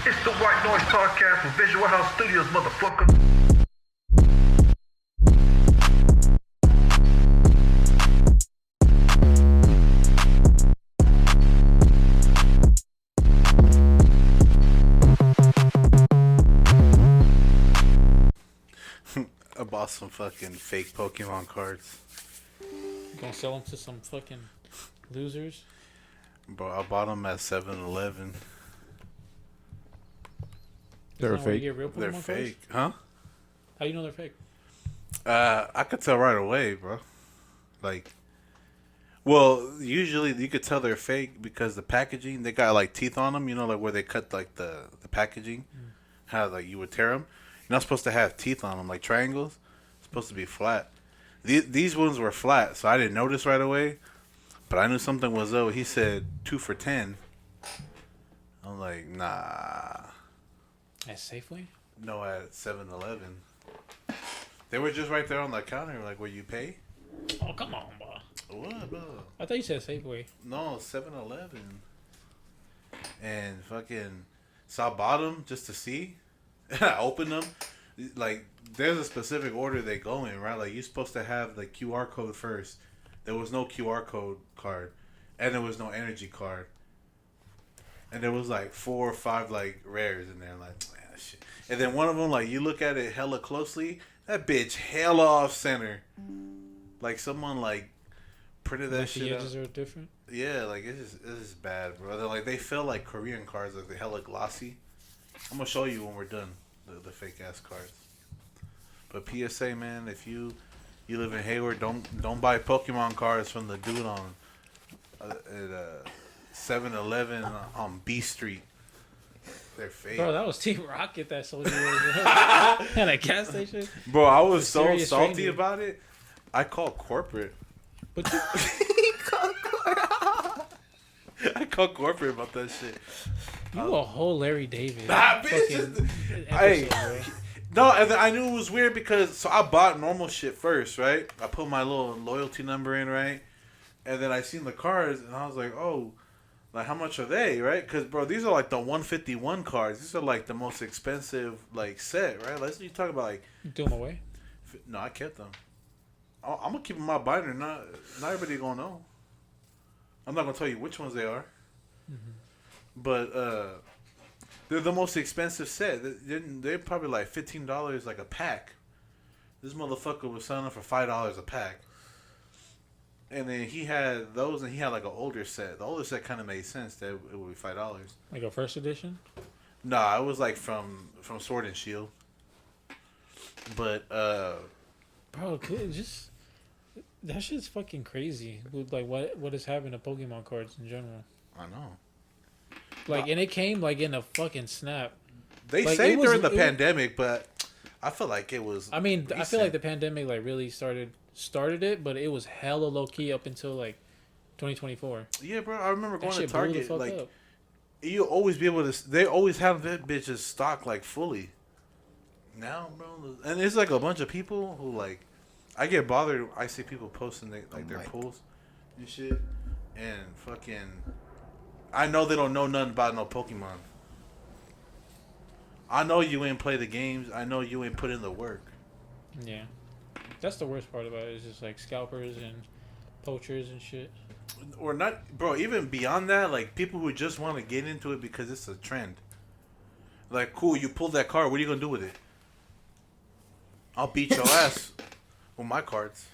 It's the White Noise Podcast from Visual House Studios, motherfucker. I bought some fucking fake Pokemon cards. You gonna sell them to some fucking losers? Bro, I bought them at 7-Eleven. They're That's not where you fake. get real Pokemon They're cards? fake. Huh? How do you know they're fake? I could tell right away, bro. Like, well, usually you could tell they're fake because the packaging, they got like teeth on them, you know, like where they cut like the packaging. How like you would tear them. You're not supposed to have teeth on them, like triangles. It's supposed to be flat. These ones were flat, so I didn't notice right away. But I knew something was up. He said 2 for $10. I'm like, nah. At Safeway? No, at 7-Eleven. They were just right there on the counter, like where you pay. Oh, come on, bro. What, bro? I thought you said Safeway. No, 7-Eleven. And fucking, so I bought them just to see. I opened them. Like, there's a specific order they go in, right? Like, you're supposed to have the QR code first. There was no QR code card. And there was no energy card. And there was like 4 or 5 like rares in there. Like, man, shit. And then one of them, like, you look at it hella closely. That bitch hella off center. Like, someone, like, printed that Like shit the out. edges are different? Yeah, like it's just bad, bro. They're like they feel like Korean cards, like they hella glossy. I'm gonna show you when we're done the fake ass cards. But PSA, man, if you live in Hayward, don't buy Pokemon cards from the dude on at 7-Eleven on B Street. They're fake. Bro, that was Team Rocket that sold you at a gas station. Bro, I was so Mysterious salty stranger. about it. I called corporate. But you, I called corporate about that shit. you a whole Larry David. Nah, fucking bitch. episode, Hey. bro. No, and then I knew it was weird because so I bought normal shit first, right? I put my little loyalty number in, right? And then I seen the cards and I was like, oh, like how much are they, right? Because bro, these are like the 151 cards. These are like the most expensive like set, right? Let's you talk about like. You threw them away? No, I kept them. I'm gonna keep them in my binder. Not everybody gonna know. I'm not gonna tell you which ones they are. But they're the most expensive set. They're probably like $15 like a pack. This motherfucker was selling them for $5 a pack. And then he had those, and he had like an older set. The older set kind of made sense that it would be $5. Like a first edition? Nah, it was like from Sword and Shield. But Bro, just that shit's fucking crazy. With like what has happened to Pokemon cards in general. I know. Like, and it came like in a fucking snap. They Like, say it was- during the it was- pandemic, but I feel like it was. I mean, I feel recent. like the pandemic like really started it, but it was hella low key up until like 2024. Yeah, bro. I remember That going to shit blew the Target. fuck Like, up. you always be able to. They always have that bitches stocked like fully. Now, bro, and it's like a bunch of people who like. I get bothered. I see people posting their pulls and shit, and fucking. I know they don't know nothing about no Pokemon. I know you ain't play the games. I know you ain't put in the work. Yeah, that's the worst part about it. Is just like scalpers and poachers and shit. Or not, bro. Even beyond that, like people who just want to get into it because it's a trend. Like, cool, you pulled that card. What are you gonna do with it? I'll beat your ass with my cards.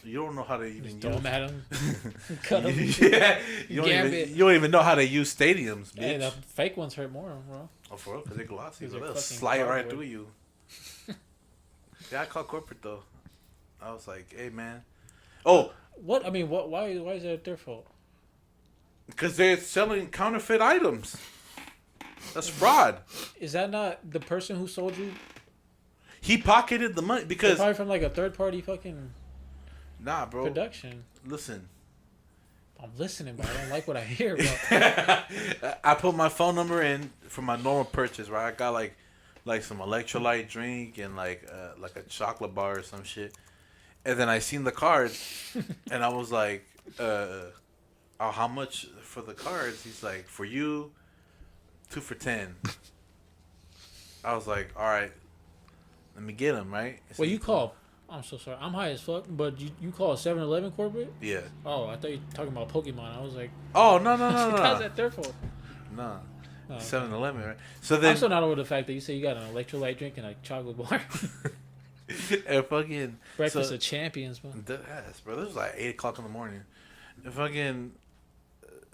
You don't know how to even Just throw them use. at them. Cut them. Yeah, Gambit. you don't even know how to use stadiums, bitch. Hey, the fake ones hurt more, bro. Oh, for real? Because they're glossy. 'Cause So they're they'll fucking slide right cardboard. through you. Yeah, I called corporate, though. I was like, hey, man. Oh, What? I mean, what? Why is that their fault? because they're selling counterfeit items. That's fraud. Is that not the person who sold you? He pocketed the money They're because... probably from like a third party fucking Nah, bro. production. Listen. I'm listening, but I don't like what I hear, bro. I put my phone number in for my normal purchase, right? I got like some electrolyte drink and like a chocolate bar or some shit. And then I seen the cards and I was like, I "Oh, how much for the cards?" He's like, "For you, 2 for $10." I was like, "All right, let me get them." Right? Well, you call. I'm so sorry. I'm high as fuck, but you call a 7-Eleven corporate? Yeah. Oh, I thought you were talking about Pokemon. I was like, Oh no no no how's no that their fault? no. Oh, 7-Eleven, right? So then I'm still not over the fact that you say you got an electrolyte drink and a chocolate bar. and fucking Breakfast of champions, man. Yes, bro. This was like 8 o'clock in the morning. And fucking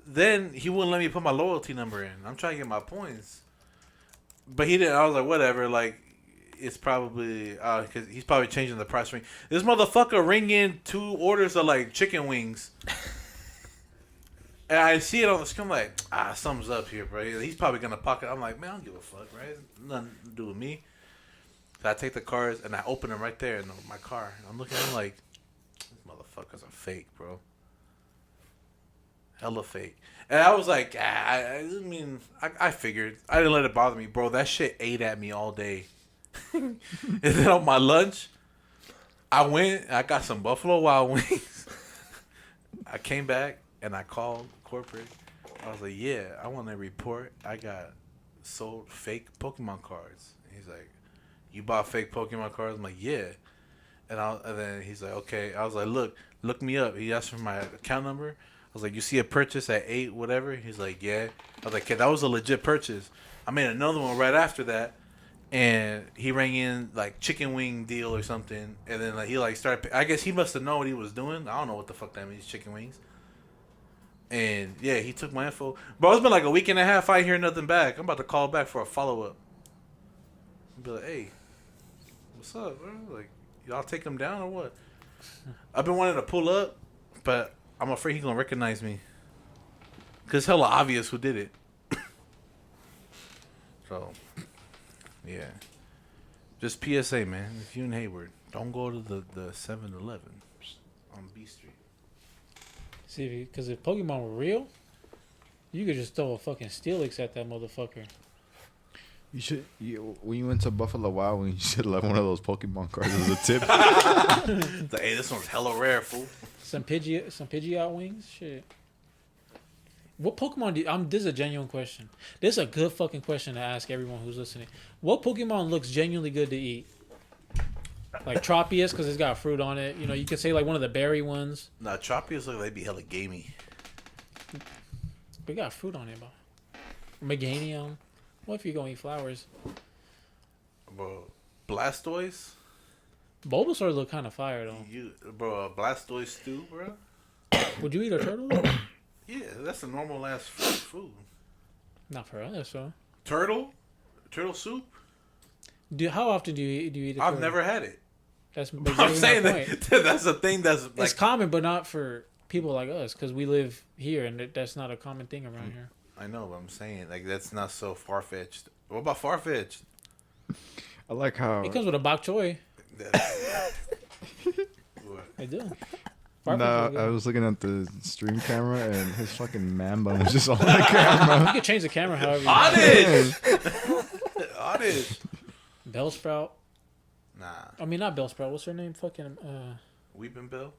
then he wouldn't let me put my loyalty number in. I'm trying to get my points, but he didn't. I was like, whatever. Like, it's probably because he's probably changing the price ring. This motherfucker ring in 2 orders of like chicken wings, and I see it on the screen. I'm like, something's up here, bro. He's probably gonna pocket. I'm like, man, I don't give a fuck, right? Nothing to do with me. So I take the cards and I open them right there in my car. I'm looking at them like, these motherfuckers are fake, bro. Hella fake. And I was like, I figured. I didn't let it bother me, bro. That shit ate at me all day. And then on my lunch, I got some Buffalo Wild Wings. I came back and I called corporate. I was like, yeah, I want to report I got sold fake Pokemon cards. And he's like, you bought fake Pokemon cards? I'm like, yeah. And then he's like, okay. I was like, look me up. He asked for my account number. I was like, you see a purchase at 8 whatever? He's like, yeah. I was like, okay, that was a legit purchase. I made another one right after that. And he rang in like chicken wing deal or something, and then like he like started. I guess he must have known what he was doing. I don't know what the fuck that means, chicken wings. And yeah, he took my info. Bro, it's been like a week and a half. I ain't hear nothing back. I'm about to call back for a follow up. Be like, hey, what's up, bro? Like, y'all take him down or what? I've been wanting to pull up, but I'm afraid he's gonna recognize me. Cause it's hella obvious who did it. So. Yeah. Just PSA, man. If you're in Hayward, don't go to the 7-Eleven on B Street. See, because if Pokemon were real, you could just throw a fucking Steelix at that motherfucker. You should. When you went to Buffalo Wild Wings, you should have left one of those Pokemon cards as a tip. Like, hey, this one's hella rare, fool. Some Pidgeot wings? Shit. What Pokemon this is a genuine question. This is a good fucking question to ask everyone who's listening. What Pokemon looks genuinely good to eat? Like Tropius, because it's got fruit on it. You know, you could say like one of the berry ones. Nah, Tropius look like they be hella gamey. But it got fruit on it, bro. Meganium. What if you're going to eat flowers? Bro, Blastoise? Bulbasaur look kind of fire, though. Bro, Blastoise stew, bro? Would you eat a turtle? Yeah, that's a normal ass food. Not for us, so. Turtle soup? How often do you eat a turtle? I've never had it. That's I'm saying that's a thing that's like... It's common, but not for people like us, because we live here, and that's not a common thing around here. I know, but I'm saying, like, that's not so far-fetched. What about far-fetched? I like how It comes with a bok choy. What? I do. No, I was looking at the stream camera and his fucking man bun was just on the camera. You can change the camera however you want. Honest. Bellsprout. Nah. I mean, not Bellsprout. What's her name? Fucking. Weeping Bell?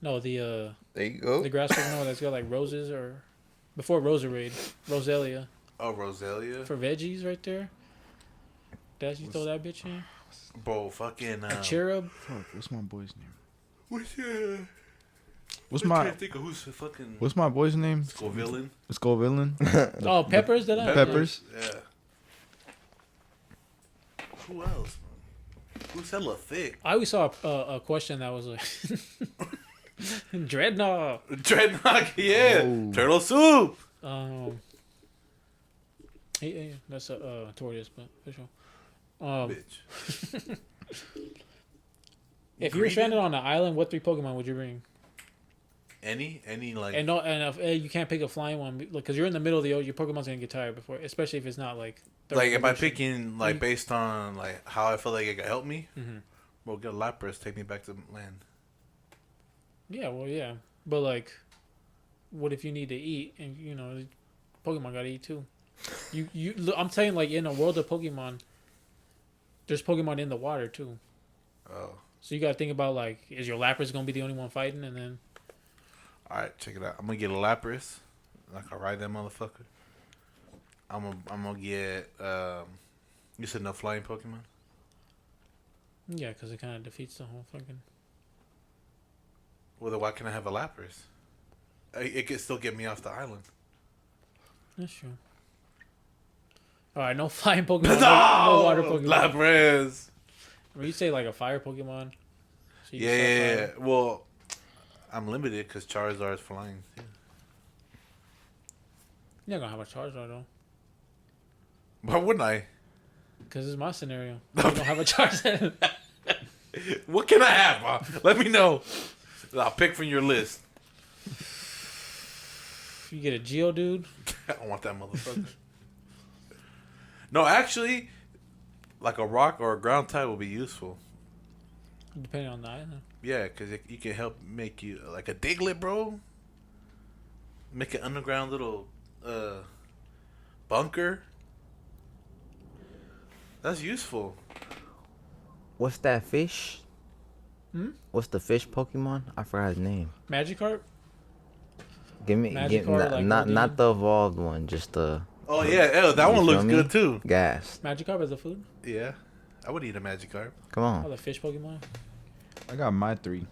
No, the There you go. the grass Pokemon that's got like roses or before Roserade, Roselia Oh, Roselia? for veggies right there. That you throw that bitch in. Bro, fucking... A cherub. Fuck, what's my boy's name? I can't think of What's my boy's name? Scovillain? Scovillain. Oh, Peppers. Did I? Peppers. Yeah. Who else, man? Who's hella thick? I always saw a question that was like Dreadnought. Dreadnought, yeah. Oh. Turtle soup. Hey, that's a tortoise, but for sure. Bitch. If you were stranded on an island, what 3 Pokemon would you bring? Any like... And if you can't pick a flying one, because you're in the middle of the ocean, your Pokemon's gonna get tired before, especially if it's not like. Like, if I'm picking, like, based on, like, how I feel like it could help me, well, get a Lapras, take me back to land. Yeah, well, yeah. But, like, what if you need to eat, and, you know, Pokemon gotta eat, too. I'm saying, like, in a world of Pokemon, there's Pokemon in the water, too. Oh. So you gotta think about, like, is your Lapras gonna be the only one fighting, and then... All right, check it out. I'm gonna get a Lapras. Like I ride that motherfucker. I'm gonna get. You said no flying Pokemon. Yeah, because it kind of defeats the whole fucking. Well, then why can't I have a Lapras? It could still get me off the island. That's true. All right, no flying Pokemon. No water Pokemon. Lapras. Or you say like a fire Pokemon. So you can Yeah. start flying. Well, I'm limited because Charizard is flying. Yeah. You're not gonna have a Charizard though. Why wouldn't I? Because it's my scenario. You don't have a Charizard. What can I have? Let me know. I'll pick from your list. You get a Geodude. I don't want that motherfucker. No, actually, like a rock or a ground type will be useful. Depending on the island. Yeah, because you can help make you like a Diglett, bro. Make an underground little bunker. That's useful. What's that fish? What's the fish Pokemon? I forgot his name. Magikarp? Give me, Magikarp, like not Goldeen? the evolved one, just the Oh yeah, that You one looks feel me? good too. gas. Magikarp as a food? Yeah, I would eat a Magikarp. Come Oh, on. the fish Pokemon? I got my 3.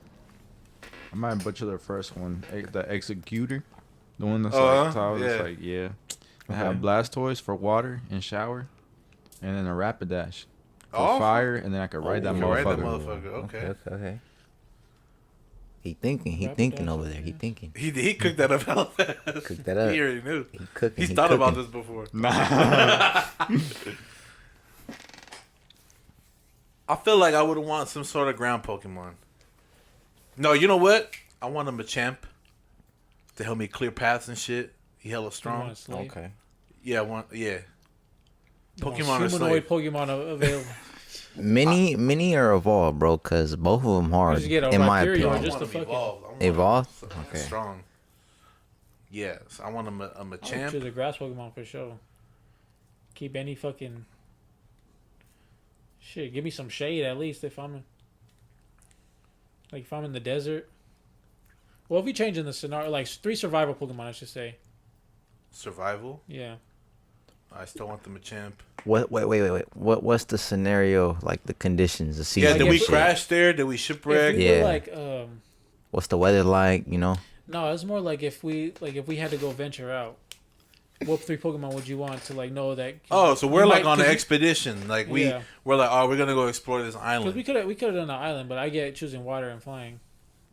I might butcher the first one. The Executor. The one that's like top. yeah. It's like, yeah. I have Blastoise for water and shower. And then a Rapidash for fire. And then I could ride that You can motherfucker. ride that motherfucker. Okay. Okay. He thinking over there. He thinking. He cooked that up hell fast. Cooked that up. He already knew. He cooking. He's he thought about cooking. this before. Nah. I feel like I would want some sort of ground Pokemon. No, you know what? I want a Machamp to help me clear paths and shit. He hella You strong. want a slave? Okay. Yeah, yeah. The most Pokemon or humanoid slave. Pokemon available. Mini or evolved, bro? Cause both of them hard. just get a In my Rhyperior or opinion. I just want a him fucking- evolved. I want Evolved? him Okay. strong. Yes, I want a I would Machamp. choose a grass Pokemon for sure. Keep any fucking shit. Give me some shade at least if I'm in the desert. Well, if we change in the scenario, like 3 survival Pokemon, I should say. Survival. Yeah. I still want the Machamp. Wait. What's the scenario? Like the conditions, the season. Yeah, did we shit? crash there? Did we shipwreck? If we Yeah. were like, What's the weather like? You know. no, it's more like if we had to go venture out. What 3 Pokemon would you want to like know that? Oh, so we're you like might- on an 'cause you- expedition. Like Yeah. we're like, oh, we're gonna go explore this Because island. we could have done the island, but I get choosing water and flying.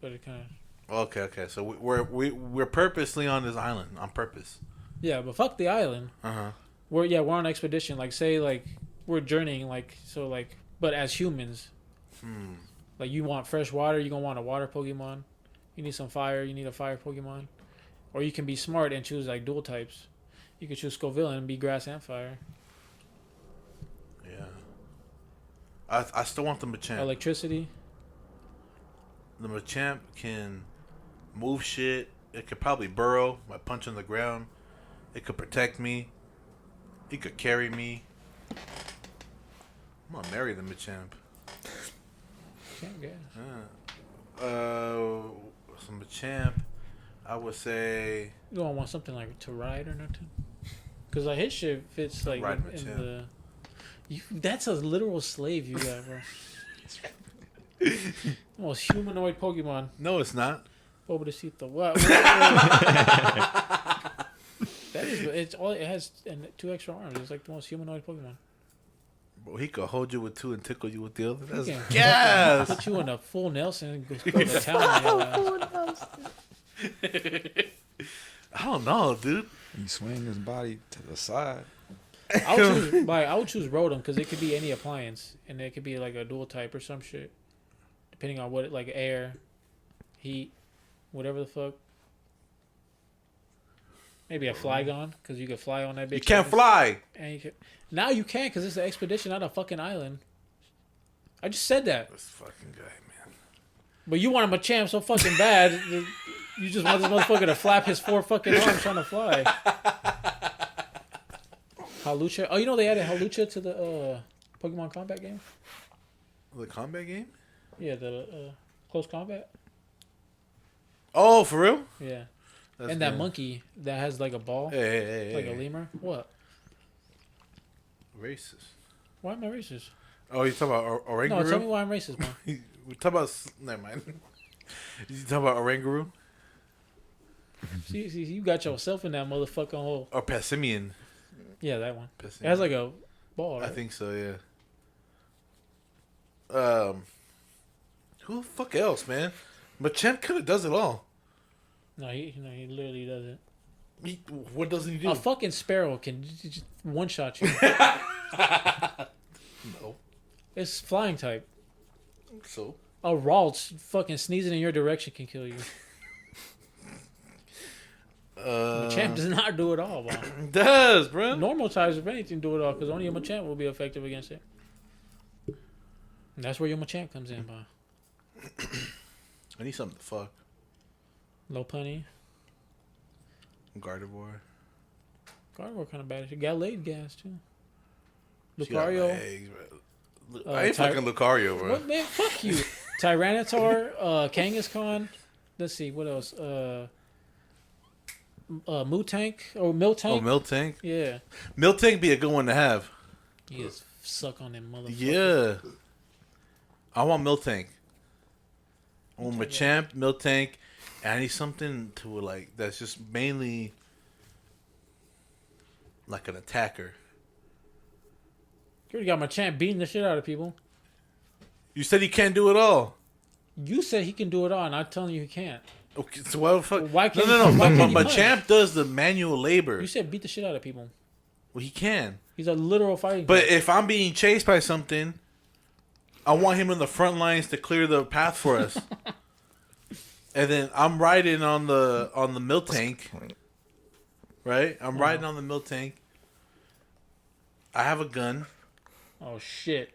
But it kind of Okay. So we're purposely on this island on purpose. but fuck the island. We're on an expedition. Like say like we're journeying but as humans. Like you want fresh water, you're gonna want a water Pokemon. You need some fire, you need a fire Pokemon. Or you can be smart and choose like dual types. You could choose Scoville and be grass and fire. Yeah. I still want the Machamp. Electricity. The Machamp can move shit. It could probably burrow by punching the ground. It could protect me. It could carry me. I'm gonna marry the Machamp. Can't get. Some Machamp. I would say You don't want something like to ride or nothing. Because like his shit fits like Ride in Machamp. the. That's a literal slave you got, bro. Most humanoid Pokemon. no, it's not. Pobrecito. What? That is. It's all. It has 2 extra arms. It's like the most humanoid Pokemon. Bro, he could hold you with 2 and tickle you with the other. That's He can gas. Put you in a full Nelson and go to town. on your ass. I don't know, dude. He swing his body to the side. I would choose Rotom because it could be any appliance and it could be like a dual type or some shit, depending on what like air, heat, whatever the fuck. Maybe a Flygon because you could fly on that bitch. You can't fly. And you can, now you can because it's an expedition, not a fucking island. I just said that. This fucking guy, man. But you want him a champ so fucking bad. You just want this motherfucker to flap his 4 fucking arms trying to fly. Halucha. Oh, you know they added Halucha to the Pokemon combat game? The combat game? Yeah, the close combat. Oh, for real? Yeah. That's And that good. monkey that has like a ball, Hey, like a lemur. What? Racist. Why am I racist? Oh, you talking about Orangaroo? No, tell me why I'm racist, man. We talk about. Never mind. You talking about Orangaroo see, you got yourself in that motherfucking hole. or Passimian? Yeah, that one. It Passimian. has like a ball, right? I think so. Yeah. Who the fuck else, man? Machamp kind of does it all. No, he literally doesn't. What doesn't he do? A fucking sparrow can just one shot you. No. It's flying type. So. A Ralts fucking sneezing in your direction can kill you. Machamp does not do it all, bro. Does, bro. Normal types, if anything, do it all because only a Machamp will be effective against it. And that's where your Machamp comes in, bro. I need something to fuck. Low punny. Gardevoir. Gardevoir kind of bad. She got laid gas too. She got Lucario. legs, bro. I ain't fucking Lucario, bro. What man? Fuck you. Tyranitar. Kangaskhan. Let's see what else. Miltank or Miltank. Oh, Miltank. Yeah. Miltank be a good one to have. He is suck on them motherfuckers. Yeah. I want Miltank. I want Machamp, Miltank, and I need something to like that's just mainly like an attacker. You already got Machamp beating the shit out of people. You said he can't do it all. You said he can do it all, and I'm telling you he can't. Okay, so why the fuck? Why can't no. he- why But can't he punch? Machamp does the manual labor. You said beat the shit out of people. Well, he can. He's a literal fighting. But type. if I'm being chased by something, I want him in the front lines to clear the path for us. And then I'm riding on the Miltank. Right? I'm riding on the Miltank. I have a gun. Oh shit.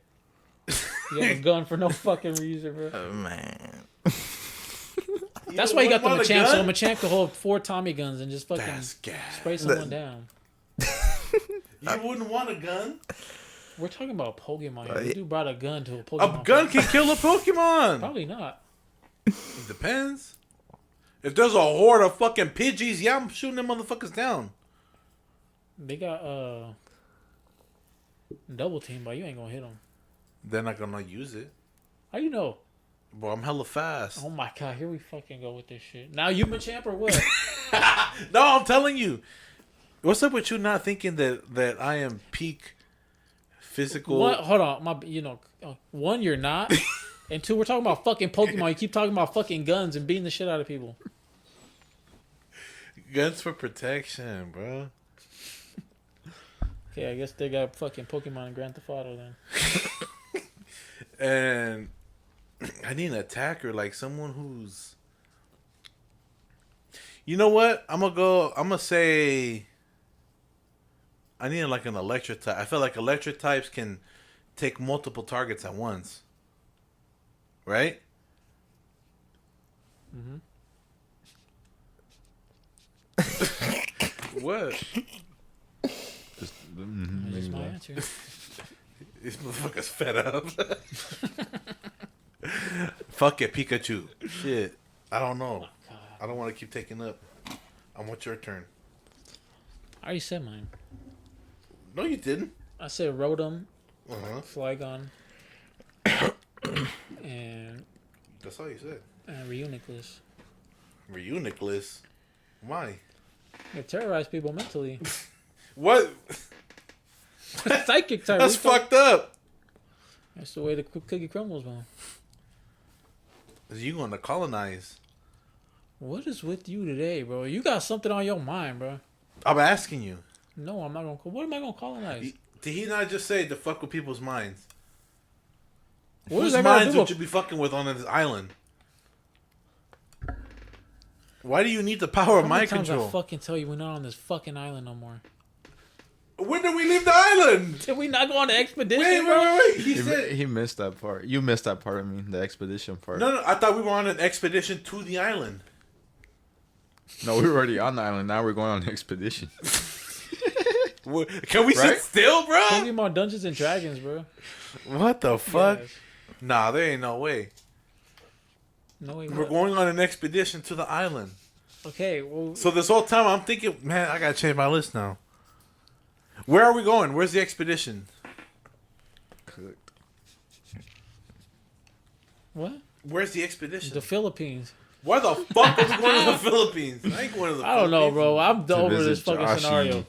You have a gun for no fucking reason, bro. Oh, man. That's why you got the want a Machamp, so gun? Machamp could hold 4 Tommy guns and just fucking That's gas. spray someone down. You wouldn't want a gun? We're talking about Pokemon. Here. This dude brought a gun to a A Pokemon. gun fight. can kill a Pokemon. Probably not. It depends. If there's a horde of fucking Pidgeys, yeah, I'm shooting them motherfuckers down. They got double team, but you ain't gonna hit them. They're They're not gonna use it. How you know? Bro, I'm hella fast. Oh my god, here we fucking go with this shit. Now you Machamp or what? No, I'm telling you. What's up with you not thinking that I am peak physical? What? Hold on, one you're not, and two we're talking about fucking Pokemon. You keep talking about fucking guns and beating the shit out of people. Guns for protection, bro. Okay, I guess they got fucking Pokemon and Grand Theft Auto then. And I need an attacker, like someone who's. You know what? I'm gonna say. I need like an electric type. I feel like electric types can take multiple targets at once. Right? What? Just, That's my answer. This motherfucker's fed up. Fuck it, Pikachu. Shit. I don't know. I don't want to keep taking up. I want your turn. I already said mine. No, you didn't. I said Rotom, Uh-huh. Flygon, and That's all you said. Reuniclus. Reuniclus? Why? They terrorize people mentally. What? Psychic type. That's fucked up. That's the way the cookie crumbles, man. You going to colonize. What is with you today, bro? You got something on your mind, bro. I'm asking you. No, I'm not gonna. What am I gonna colonize? Did he not just say to fuck with people's minds? What Whose does that got to minds do would with? you be fucking with on this island? Why do you need the power of How many mind times control? I fucking tell you we're not on this fucking island no more? When did we leave the island? Did we not go on the expedition, Wait. bro? He said. he missed that part. You missed that part. I mean, the expedition part. No, I thought we were on an expedition to the island. No, we were already on the island. Now we're going on an expedition. Can we sit Right? still, bro? Pokemon Dungeons and Dragons, bro. What the fuck? Yes. Nah, there ain't no way. No way. We're going on an expedition to the island. Okay, well, So this whole time I'm thinking, man, I gotta change my list now. Where are we going? Where's the expedition? what? Where's the expedition? The Philippines. Why the fuck are we going to the Philippines? I ain't going to the I don't know, bro. I'm To over visit this fucking Joshy. scenario.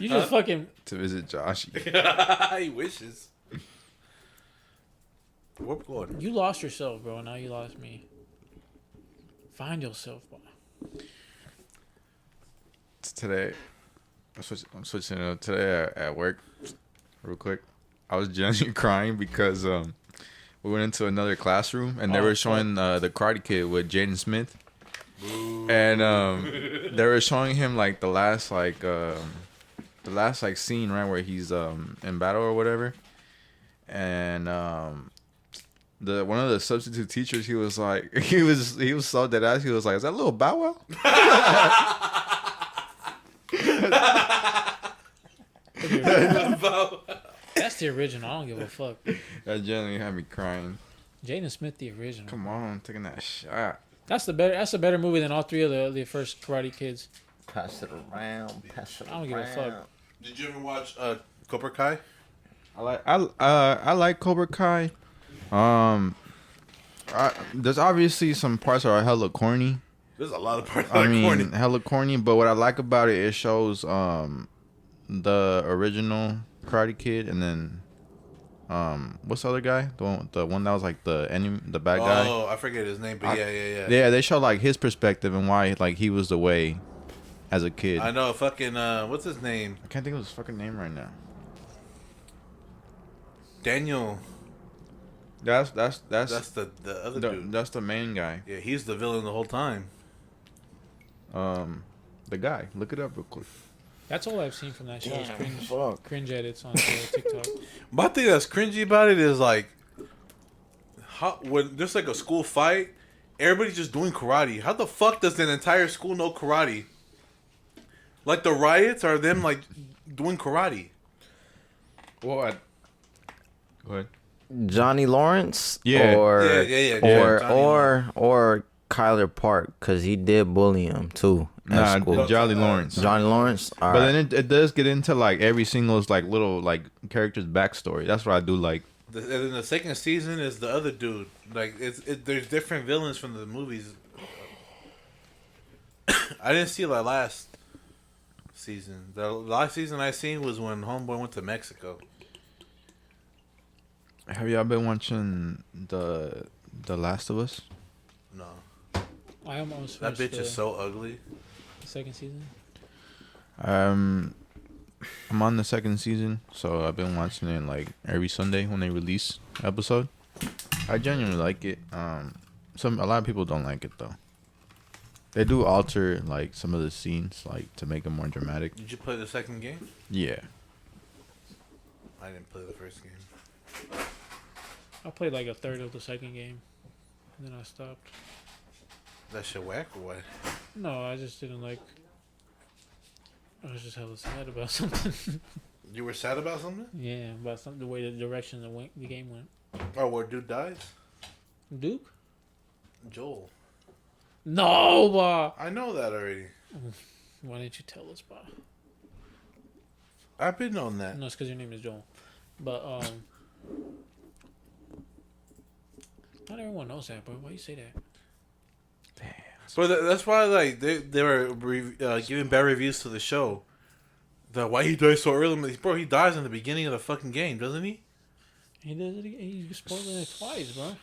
You just fucking. To visit Joshy. He wishes. Where we going? You lost yourself, bro. Now you lost me. Find yourself, bro. Today, I'm switching it up. Today at work, real quick, I was genuinely crying because we went into another classroom and they were showing the Karate Kid with Jaden Smith. Ooh. And they were showing him like the last scene, right, where he's in battle or whatever. And the one of the substitute teachers, he was like, he was so dead ass. He was like, "Is that little Bow Wow?" That's the original. I don't give a fuck. That genuinely had me crying. Jaden Smith, the original. Come on, taking that shot. That's a better movie than all three of the first Karate Kids. Pass it around. Pass it around. I don't give a fuck. Did you ever watch Cobra Kai? I like Cobra Kai. There's obviously some parts that are hella corny. There's a lot of parts that I are mean, corny. hella corny. But what I like about it, it shows the original Karate Kid, and then what's the other guy? The one that was like the bad guy. Oh, I forget his name, but yeah. Yeah, they show like his perspective and why like he was the way as a kid. I know, fucking what's his name? I can't think of his fucking name right now. Daniel. That's the other dude. That's the main guy. Yeah, he's the villain the whole time. The guy. Look it up real quick. That's all I've seen from that show. Is Fuck. cringe edits on TikTok. My thing that's cringy about it is like, when there's like a school fight, everybody's just doing karate. How the fuck does an entire school know karate? Like the riots are them like doing karate. Well, go ahead. Johnny Lawrence. Yeah. Or Yeah, or Kyler Park, because he did bully him too. Nah, school. Johnny Lawrence. Johnny Lawrence. All But right. then it does get into like every single like little like character's backstory. That's what I do like. And then the second season is the other dude. Like there's different villains from the movies. I didn't see the last season. The last season I seen was when Homeboy went to Mexico. Have y'all been watching the Last of Us? No, I almost that finished bitch is so ugly. the second season. I'm on the second season, so I've been watching it like every Sunday when they release episode. I genuinely like it. A lot of people don't like it though. They do alter like some of the scenes like to make them more dramatic. Did you play the second game? Yeah. I didn't play the first game. I played like a third of the second game, and then I stopped. That shit whack or what? No, I just didn't like. I was just hella sad about something. You were sad about something? Yeah, about some the way the direction the game went. Oh, where dude dies? Duke? Joel. No, Bob. I know that already. Why didn't you tell us, Bob? I've been on that. No, it's because your name is Joel. But not everyone knows that, bro. Why you say that? But that's why like they were giving bad reviews to the show. Why he dies so early? Bro, he dies in the beginning of the fucking game, doesn't he? He does it. He's spoiling it twice, bro.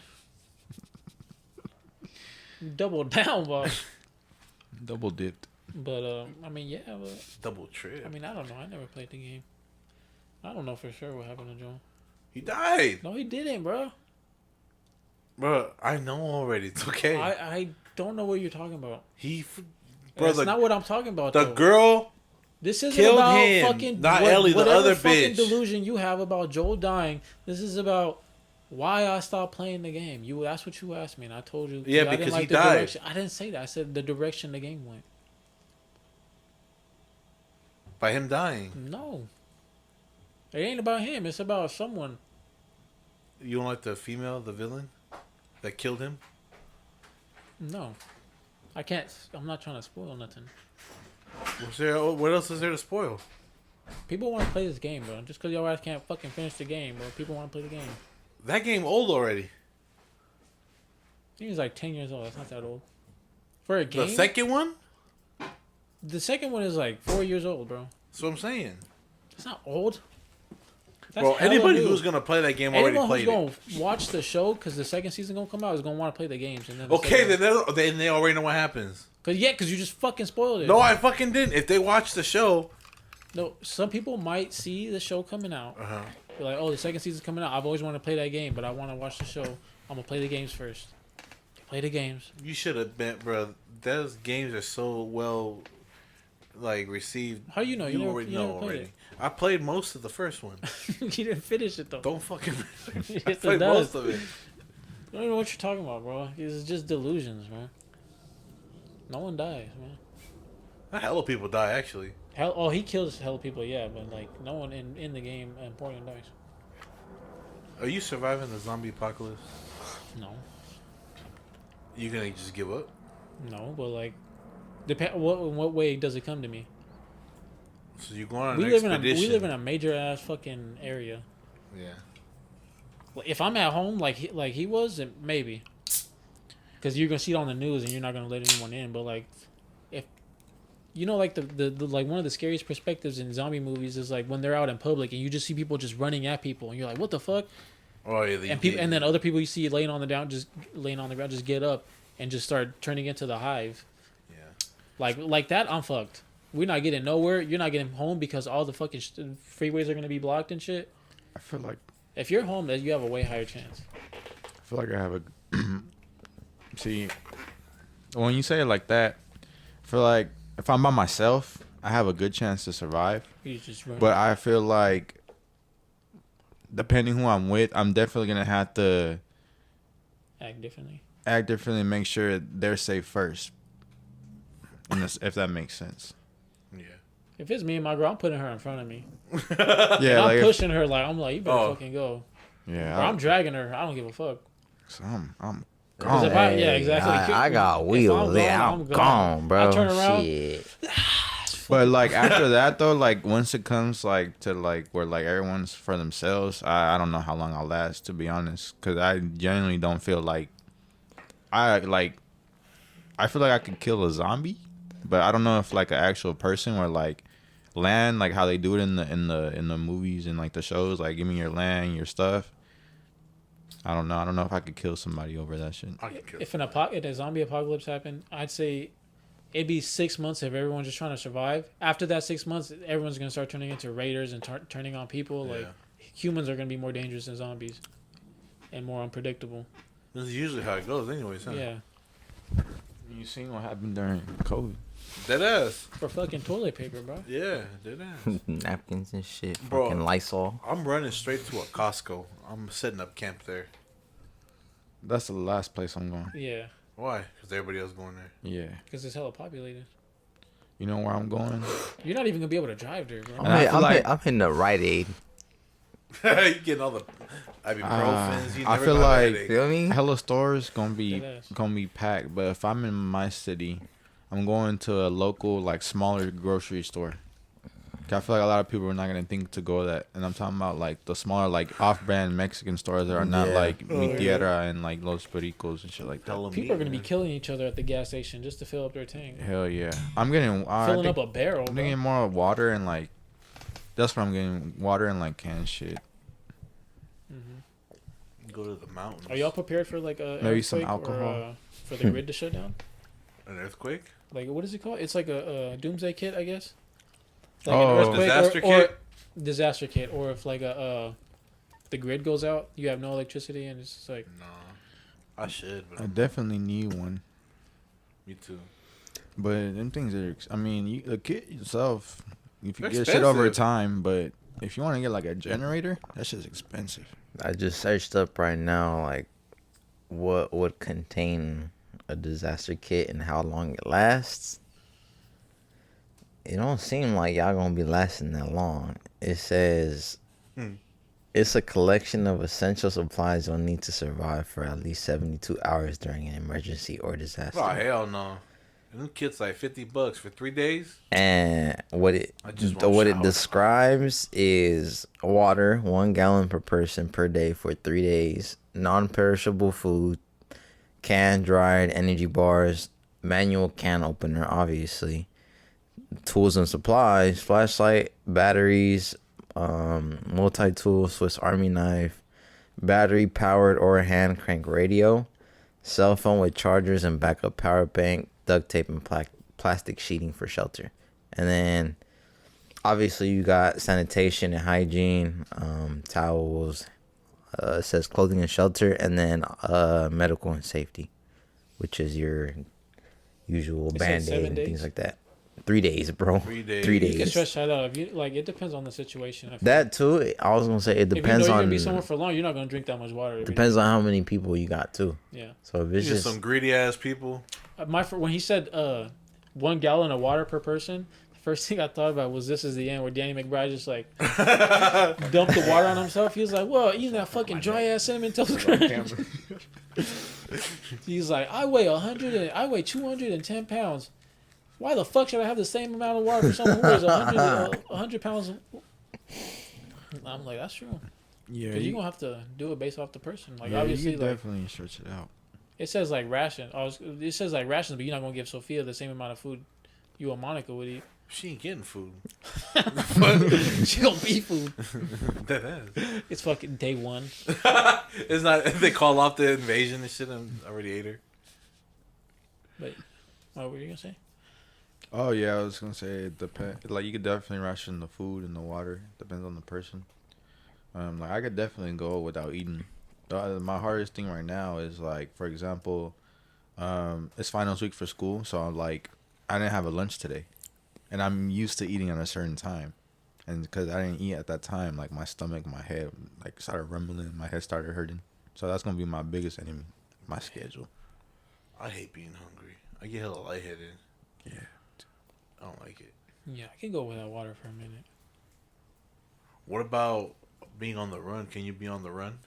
You doubled down, bro. Double dipped. But I mean, yeah, but Double trip. I mean, I don't know. I never played the game. I don't know for sure what happened to Joel. He died. No, he didn't, bro. Bro, I know already. It's okay. I don't know what you're talking about. Bro, That's not what I'm talking about. The though. girl. This isn't killed about him, fucking not Ellie, the whatever other fucking bitch. delusion you have about Joel dying. This is about why I stopped playing the game. That's what you asked me, and I told you. Yeah, I didn't because like he the died. Direction. I didn't say that. I said the direction the game went. By him dying. No, it ain't about him. It's about someone. You don't like the female, the villain, that killed him? No, I can't. I'm not trying to spoil nothing. What else is there to spoil? People want to play this game, bro. Just because your ass can't fucking finish the game, bro. People want to play the game. That game old already. I think he's like 10 years old. That's not that old. For a game? The second one? The second one is like 4 years old, bro. That's what I'm saying. It's not old. That's Bro, hella anybody new. who's going to play that game already Anyone played who's it. gonna watch the show because the second season gonna come out is gonna want to play the games. And then Okay, then they already know what happens. because you just fucking spoiled it. No, I fucking didn't. If they watch the show... No, some people might see the show coming out. Uh-huh. Be like, oh, the second season's coming out. I've always wanted to play that game, but I want to watch the show. I'm gonna play the games first. Play the games. You should have been, bro. Those games are so well, like, received. How you know? You never played it. I played most of the first one. You didn't finish it though. Don't fucking. I Yes, it played does. most of it. You don't even know what you're talking about, bro. It's just delusions, man. No one dies, man. A hell of people die, actually. He kills hell of people, yeah, but like no one in the game important dies. Are you surviving the zombie apocalypse? No, You gonna just give up? no, but like, in what way does it come to me? So you're going on We an live expedition. we live in a major ass fucking area. Yeah. Like, if I'm at home like he was, then maybe. Because you're gonna see it on the news and you're not gonna let anyone in. But like, if you know, like the like one of the scariest perspectives in zombie movies is like when they're out in public and you just see people just running at people and you're like, what the fuck? Oh yeah. And then other people you see laying on the ground just get up and just start turning into the hive. Yeah. Like that, I'm fucked. We're not getting nowhere. You're not getting home because all the fucking freeways are gonna be blocked and shit. I feel like If you're home, then you have a way higher chance. I have a. See, when you say it like that, I feel like if I'm by myself, I have a good chance to survive. You just run. But I feel like, depending who I'm with, I'm definitely gonna have to Act differently. and make sure they're safe first. If that makes sense. Yeah. If it's me and my girl, I'm putting her in front of me. Yeah, I'm like pushing her like I'm like, you better Oh. fucking go. yeah. Or I'm dragging her. I don't give a fuck. So I'm 'Cause gone. if yeah, exactly. I got If wheels. I'm Yeah, gone, I'm I'm gone, bro. I turn around. Shit. But like after that though, like once it comes like to like where like everyone's for themselves, I don't know how long I'll last, to be honest, because I genuinely don't feel like I feel like I could kill a zombie, but I don't know if like an actual person or like land, like how they do it in the movies and like the shows, like give me your land, your stuff. I don't know if I could kill somebody over that shit. I can kill. If a zombie apocalypse happened, I'd say it'd be 6 months of everyone just trying to survive. After that 6 months, everyone's gonna start turning into raiders and turning on people. Yeah. Like humans are gonna be more dangerous than zombies and more unpredictable. This is usually how it goes, anyways. Huh? Yeah, You seen what happened during COVID? Dead ass. for fucking toilet paper, bro. Yeah, dead ass. Napkins and shit. Bro. Fucking Lysol. I'm running straight to a Costco. I'm setting up camp there. That's the last place I'm going. Yeah, Why? Because everybody else going there. Yeah. because it's hella populated. You know where I'm going? You're not even gonna be able to drive there, bro. And I feel like- I'm hitting the Rite Aid. You getting all the ibuprofens. You I never feel got a like- headache. Feel me? Hella stores gonna Deadass. be packed, but if I'm in my city, I'm going to a local like smaller grocery store. 'Cause I feel like a lot of people are not gonna think to go that, and I'm talking about like the smaller like off-brand Mexican stores that are not Yeah. like Oh, Mi yeah. Tierra and like Los Pericos and shit like that. Tell 'em People are meat, gonna be man. killing each other at the gas station just to fill up their tank. Hell yeah, I'm getting Filling up a barrel, I'm bro. getting more water and like that's what I'm getting, water and like canned shit. Go to the mountains. Are y'all prepared for like a Maybe some earthquake or, alcohol. for the grid to shut down? An earthquake? Like what is it called? It's like a doomsday kit, I guess. Oh. Disaster or kit? disaster kit, or if like the grid goes out, you have no electricity, and it's just like No. I should, I but definitely need one, me too. but them things are. I mean, the kit itself, if you They're get shit over expensive. time, but if you want to get like a generator, that shit's expensive. I just searched up right now, like, what would contain a disaster kit and how long it lasts. It don't seem like y'all gonna be lasting that long. It says Hmm. It's a collection of essential supplies you'll need to survive for at least 72 hours during an emergency or disaster. Oh hell no! And them kids like $50 for 3 days. And what it I just want what it shower. describes is water, 1 gallon per person per day for 3 days, non-perishable food, canned dried energy bars, manual can opener, obviously, tools and supplies, flashlight, batteries, multi-tool, Swiss Army knife, battery powered or hand crank radio, cell phone with chargers and backup power bank, duct tape and plastic sheeting for shelter. And then obviously you got sanitation and hygiene, towels, it says clothing and shelter, and then medical and safety, which is your usual It said band-aid 7 and days? things like that. 3 days, bro. 3 days. 3 You can days. stretch that out. If you like, it depends on the situation. I feel That too. I was gonna say it if you know depends you're on gonna be somewhere for long, you're not gonna drink that much water. every day. depends on how many people you got too. Yeah. So if it's Just just some greedy ass people. When he said 1 gallon of water per person, the first thing I thought about was This Is the End, where Danny McBride just like dumped the water on himself. He was like, "Well, eating that fucking dry ass cinnamon toast crunch." He's like, I weigh 210 pounds. Why the fuck should I have the same amount of water for someone who weighs 100 pounds? I'm like, that's true. Yeah, Because you're going to have to do it based off the person. Like, yeah, obviously, you like, definitely stretch it out. it says, like, ration. It says, like, rations, but you're not going to give Sophia the same amount of food you and Monica would eat. She ain't getting food. She don't be food. That is. It's fucking day one. It's not. They call off the invasion and shit. And already ate her. But what were you going to say? Oh yeah, I was gonna say it depend. Like you could definitely ration the food and the water. Depends on the person. Like I could definitely go without eating. My hardest thing right now is like, for example, it's finals week for school, so I'm like, I didn't have a lunch today, and I'm used to eating at a certain time, and because I didn't eat at that time, like my stomach, my head, like started rumbling, my head started hurting. So that's gonna be my biggest enemy, my schedule. I hate being hungry. I get hella lightheaded. Yeah. I don't like it. Yeah, I can go without water for a minute. What about being on the run? Can you be on the run?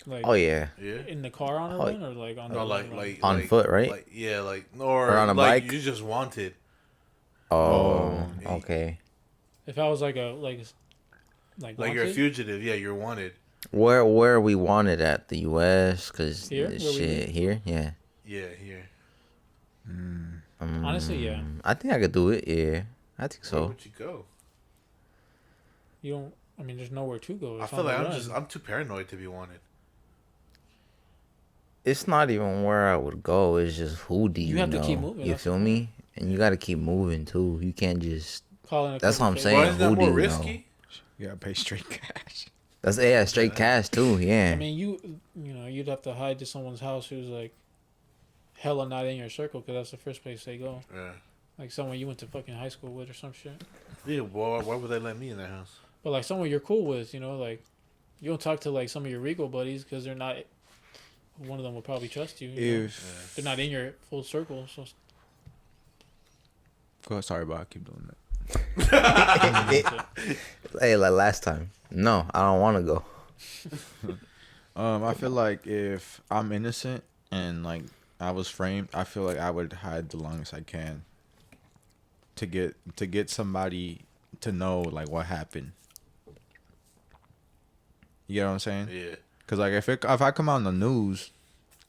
Like, oh yeah, Yeah. in the car on a run or like on the No, run? On foot, right? Like, yeah, like or on a like bike? you just wanted. oh yeah. okay. If I was like like Like you're a wanted? fugitive. Yeah, you're wanted. Where we wanted at the U.S. because Here? Where we shit live? here, yeah. Yeah, here. Honestly, yeah. I think I could do it. Yeah, I think Where so. would you go? You don't. I mean, there's nowhere to go. I It's feel on the like run. I'm too paranoid to be wanted. It's not even where I would go. It's just who do you have to know? keep moving, You that's feel the me? And you got to keep moving too. You can't just. Calling a That's couple what I'm fake- saying. Well, isn't that Who do more you know? risky? You gotta pay straight cash. That's straight cash too. Yeah. I mean, you know, you'd have to hide to someone's house who's like hella not in your circle because that's the first place they go. Yeah. Like someone you went to fucking high school with or some shit. Yeah. Well, why would they let me in their house? But like someone you're cool with, you know, like you don't talk to like some of your Regal buddies because they're not. One of them will probably trust you. You know? If They're not in your full circle, so go sorry, but I keep doing that. Hey, like last time. No, I don't want to go. I feel like if I'm innocent and like I was framed, I feel like I would hide the longest I can to get somebody to know like what happened. You know what I'm saying? Yeah. Cause like if I come out on the news,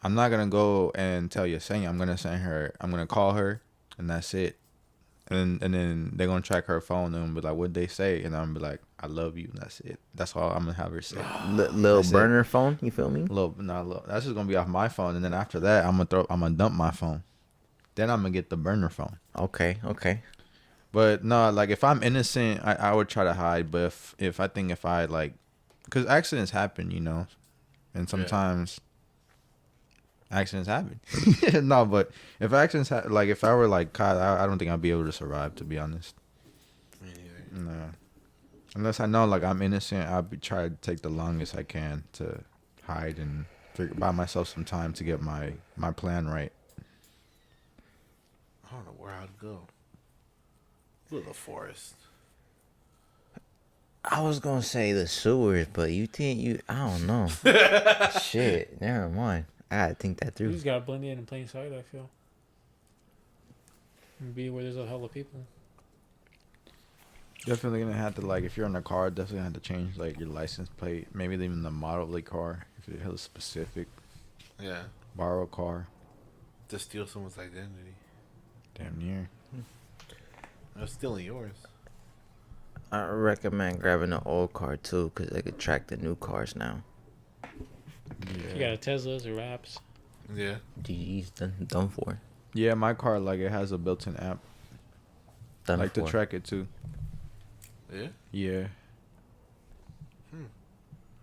I'm not gonna go and tell Yesenia. I'm gonna call her, and that's it. And then they're gonna track her phone and be like, "What'd they say?" And I'm gonna be like, "I love you." And that's it. That's all I'm gonna have her say. Little That's it. burner phone. You feel me? That's just gonna be off my phone. And then after that, I'm gonna dump my phone. Then I'm gonna get the burner phone. Okay. But no, like if I'm innocent, I would try to hide. But if I like, because accidents happen, you know, and sometimes accidents happen. No, but if accidents like if I were like caught, I don't think I'd be able to survive. To be honest, Me neither. no. Unless I know like I'm innocent, I'll be try to take the longest I can to hide and buy myself some time to get my plan right. I don't know where I'd go. Go to the forest. I was gonna say the sewers, but you think you? I don't know. Shit, never mind. I gotta think that You through. just gotta blend in plain sight, I feel. And be where there's a hell of people. Definitely gonna have to, like, if you're in a car, definitely have to change like your license plate, maybe even the model of the car if it's hella specific. Yeah. Borrow a car, To steal someone's identity. damn near. They're stealing yours. I recommend grabbing an old car too, cause they could track the new cars now. If you got a Tesla, it wraps. Yeah. GG's done for. Yeah, my car, like, it has a built-in app. Done Like for. to track it too. Yeah. Yeah. Hmm.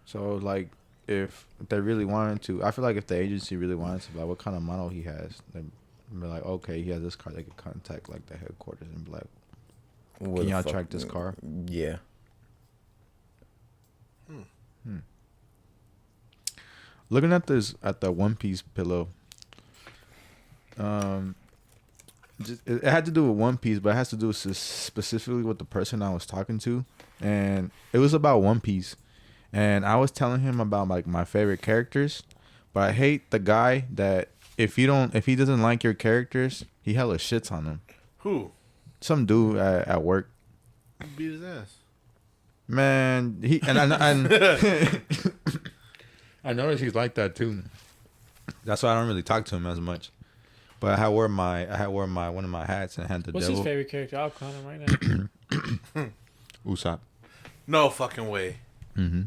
So, like, if they really wanted to, I feel like if the agency really wanted to, like, what kind of model he has, they'd be like, okay, he has this car. They could contact like the headquarters and be like, Where can the y'all fuck- track this car? Yeah. Looking at this at the One Piece pillow, it had to do with One Piece, but it has to do with specifically with the person I was talking to, and it was about One Piece, and I was telling him about like my favorite characters, but I hate the guy that if he doesn't like your characters, he hella shits on them. Who? Some dude at work, Beat his ass. man. I noticed he's like that too. That's why I don't really talk to him as much. But I had wore my one of my hats and I had the What's devil. his favorite character? I'll call him right now. Usopp. No fucking way. Mm-hmm.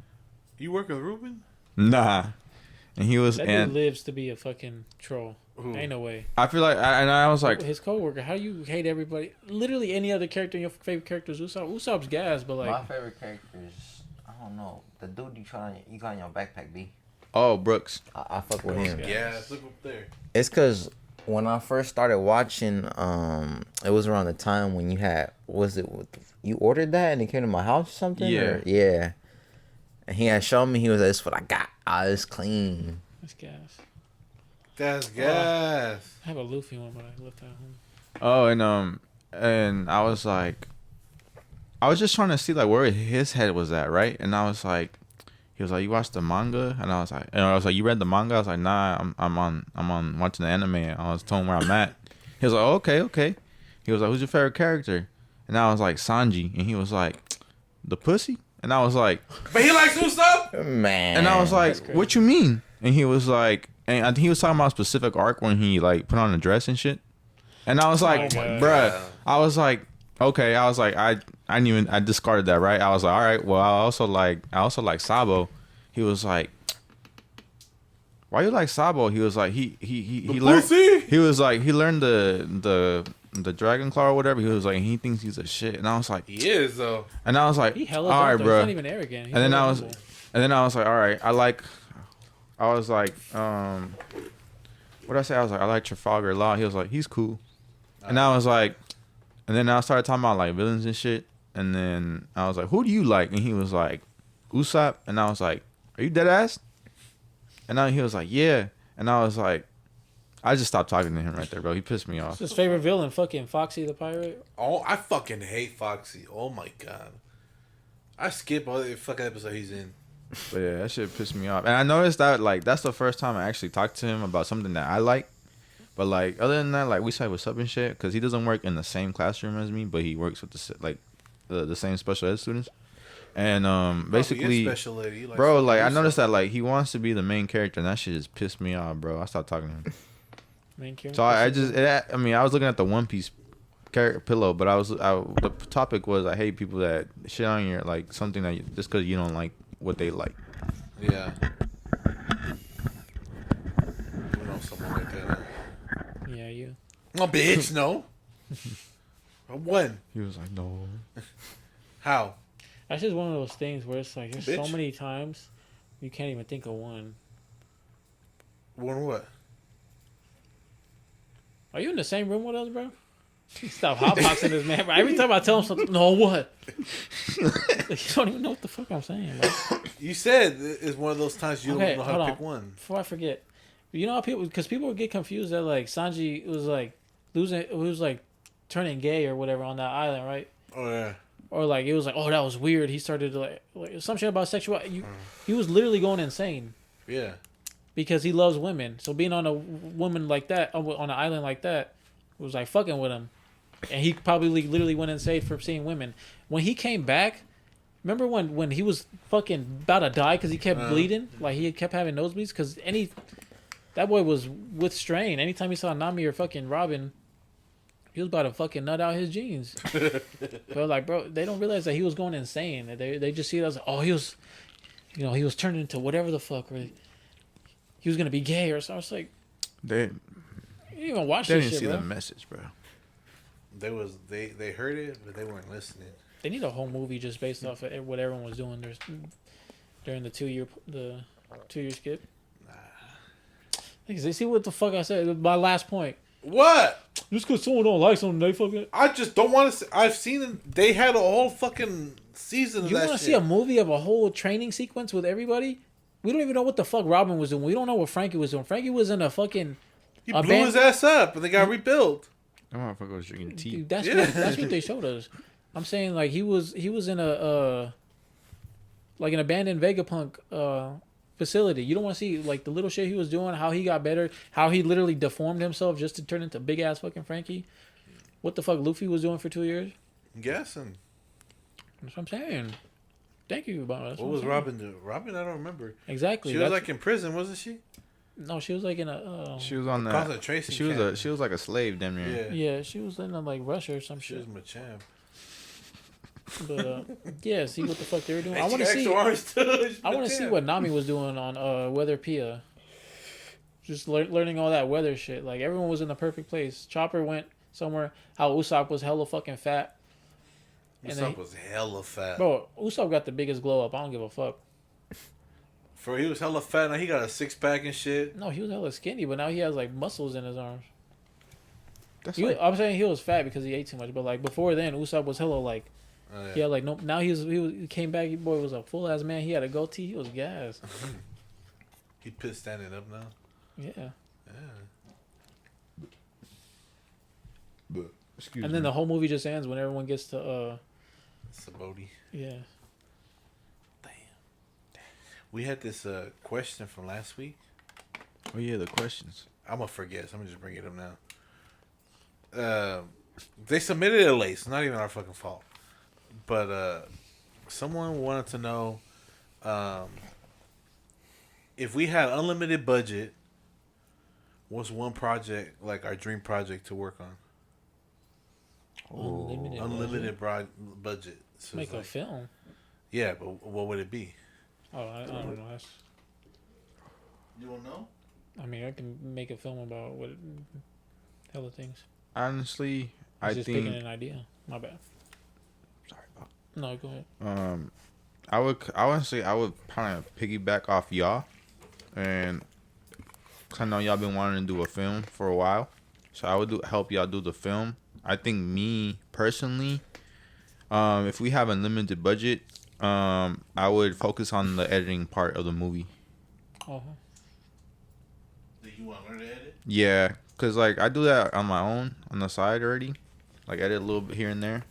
You work with Ruben? Nah. And he was, That and dude lives to be a fucking troll. Who? Ain't no way. I feel like, I was like, His coworker. How you hate everybody? Literally any other character in your favorite character is Usopp. Usopp's gas, but like My favorite character is, I don't know, the dude you got in your backpack, B. oh, Brooks. I fuck with him. Yeah, look up there. It's cause when I first started watching, it was around the time when you had, you ordered that and it came to my house or something? Yeah. Yeah. And he had shown me, he was like, this is what I got. It's clean. that's gas. That's gas. I have a Luffy one, but I left that home. Oh, and I was like, I was just trying to see like where his head was at, right? And I was like, he was like, you watched the manga? And I was like, you read the manga? I was like, nah, I'm on watching the anime. I was telling him where I'm at. He was like, oh, okay. He was like, who's your favorite character? And I was like, Sanji. And he was like, the pussy? And I was like, But he likes Usopp? Man. and I was like, crazy. what you mean? And he was like, and I think he was talking about a specific arc when he like put on a dress and shit. And I was like, Oh my bruh, God. I was like, okay. I was like, I discarded that, right? I was like, all right, well, I also like Sabo. He was like, why you like Sabo? He was like, he learned. Pussy? He was like, he learned the Dragon Claw or whatever. He was like, he thinks he's a shit. And I was like, He is, though. and I was like, He hella all right, dumb, though. He's bro. not even arrogant. He's And then hella I was, humble. and then I was like, all right, I was like, what did I say? I was like, I like Trafalgar Law. He was like, he's cool. And I was like, and then I started talking about like villains and shit. And then I was like, who do you like? And he was like, Usopp. And I was like, are you dead ass? And then he was like, yeah. And I was like, I just stopped talking to him right there, bro. He pissed me off. His favorite villain, fucking Foxy the Pirate. Oh, I fucking hate Foxy. Oh, my God. I skip all the fucking episode he's in. But yeah, that shit pissed me off. And I noticed that like that's the first time I actually talked to him about something that I like. But like other than that, like we say what's up and shit, because he doesn't work in the same classroom as me, but he works with the same special ed students. And basically, Special ed. He likes bro, like I Usopp. noticed that like he wants to be the main character, and that shit just pissed me off, bro. I stopped talking to him. Main character. So I was looking at the One Piece character pillow, but the topic was I hate people that shit on your like something that just because you don't like what they like. Yeah. We know someone like that. Yeah, you. Oh, bitch, no. When? He was like, no. How? That's just one of those things where it's like there's so Bitch. many times you can't even think of one. When what? Are you in the same room with us, bro? Stop hotboxing this man, bro. Every time I tell him something, no, what? You don't even know what the fuck I'm saying, bro. You said it's one of those times you Okay, don't know how hold to on. pick one. Before I forget, you know how people would get confused that like Sanji was like losing, it was like turning gay or whatever on that island, right? Oh, yeah. or like it was like, oh, that was weird. He started to like some shit about sexuality. He was literally going insane Yeah. because he loves women. So being on a woman like that, on an island like that, was like fucking with him, and he probably literally went insane for seeing women. When he came back, remember when he was fucking about to die because he kept bleeding, like he kept having nosebleeds because that boy was with strain. Anytime he saw Nami or fucking Robin, he was about to fucking nut out his jeans. But like, bro, they don't realize that he was going insane. They just see it as like, oh, he was, he was turning into whatever the fuck, or he was gonna be gay or something. It's like They you didn't even watch they this didn't shit, see bro. the message, bro. They heard it, but they weren't listening. They need a whole movie just based off of what everyone was doing during the 2 year skip. They see what the fuck I said. My last point. What? Just because someone don't like something, they fucking. I just don't want to. I've seen them. They had a whole fucking season of You that want to shit. see a movie of a whole training sequence with everybody? We don't even know what the fuck Robin was doing. We don't know what Frankie was doing. Frankie was in a fucking. He blew his ass up, and they got rebuilt. That motherfucker was drinking tea. Dude, that's Yeah. that's what they showed us. I'm saying like he was in a like an abandoned Vegapunk facility. You don't want to see like the little shit he was doing, how he got better, how he literally deformed himself just to turn into big ass fucking Frankie. What the fuck Luffy was doing for 2 years? I'm guessing. That's what I'm saying. Thank you, Bob. That's What I'm was saying. Robin doing? Robin, I don't remember. Exactly. She was like in prison, wasn't she? no, she was like in a. She was on the Concentration She was camp. she was like a slave, damn near. Yeah. Yeah, she was in like Russia or some She shit. was Machamp. But yeah, see what the fuck they were doing. I Hey, want to she see. got extra orange I want to see Machamp. what Nami was doing on Weather Pia. Just learning all that weather shit. Like everyone was in the perfect place. Chopper went somewhere. How Usopp was hella fucking fat. And then Usopp was hella fat. Bro, Usopp got the biggest glow up. I don't give a fuck. For he was hella fat, now he got a 6-pack and shit. No, he was hella skinny, but now he has like muscles in his arms. That's I'm saying he was fat because he ate too much, but like before then, Usopp was hella like. Yeah. He had like no. Now he came back. Boy was a full ass man. He had a goatee. He was gas. He pissed standing up now. Yeah. Yeah. But, excuse And me. then the whole movie just ends when everyone gets to Saboti. yeah. We had this question from last week. Oh yeah, the questions. I'm gonna forget, so I'm gonna just bring it up now. They submitted it late, so not even our fucking fault. But someone wanted to know if we had unlimited budget, what's one project like our dream project to work on? Unlimited Budget. So Make it's a like, film. yeah, but what would it be? Oh, I don't know. You don't know? I mean, I can make a film about what hella things. Honestly, I I just think. picking an idea. My bad. Sorry, Bob. No, go ahead. I would kind of piggyback off y'all, and 'cause I know y'all been wanting to do a film for a while, so I would help y'all do the film. I think me personally, if we have a limited budget, I would focus on the editing part of the movie. Oh, Do you want to learn to edit? Yeah, cause like I do that on my own on the side already, like edit a little bit here and there,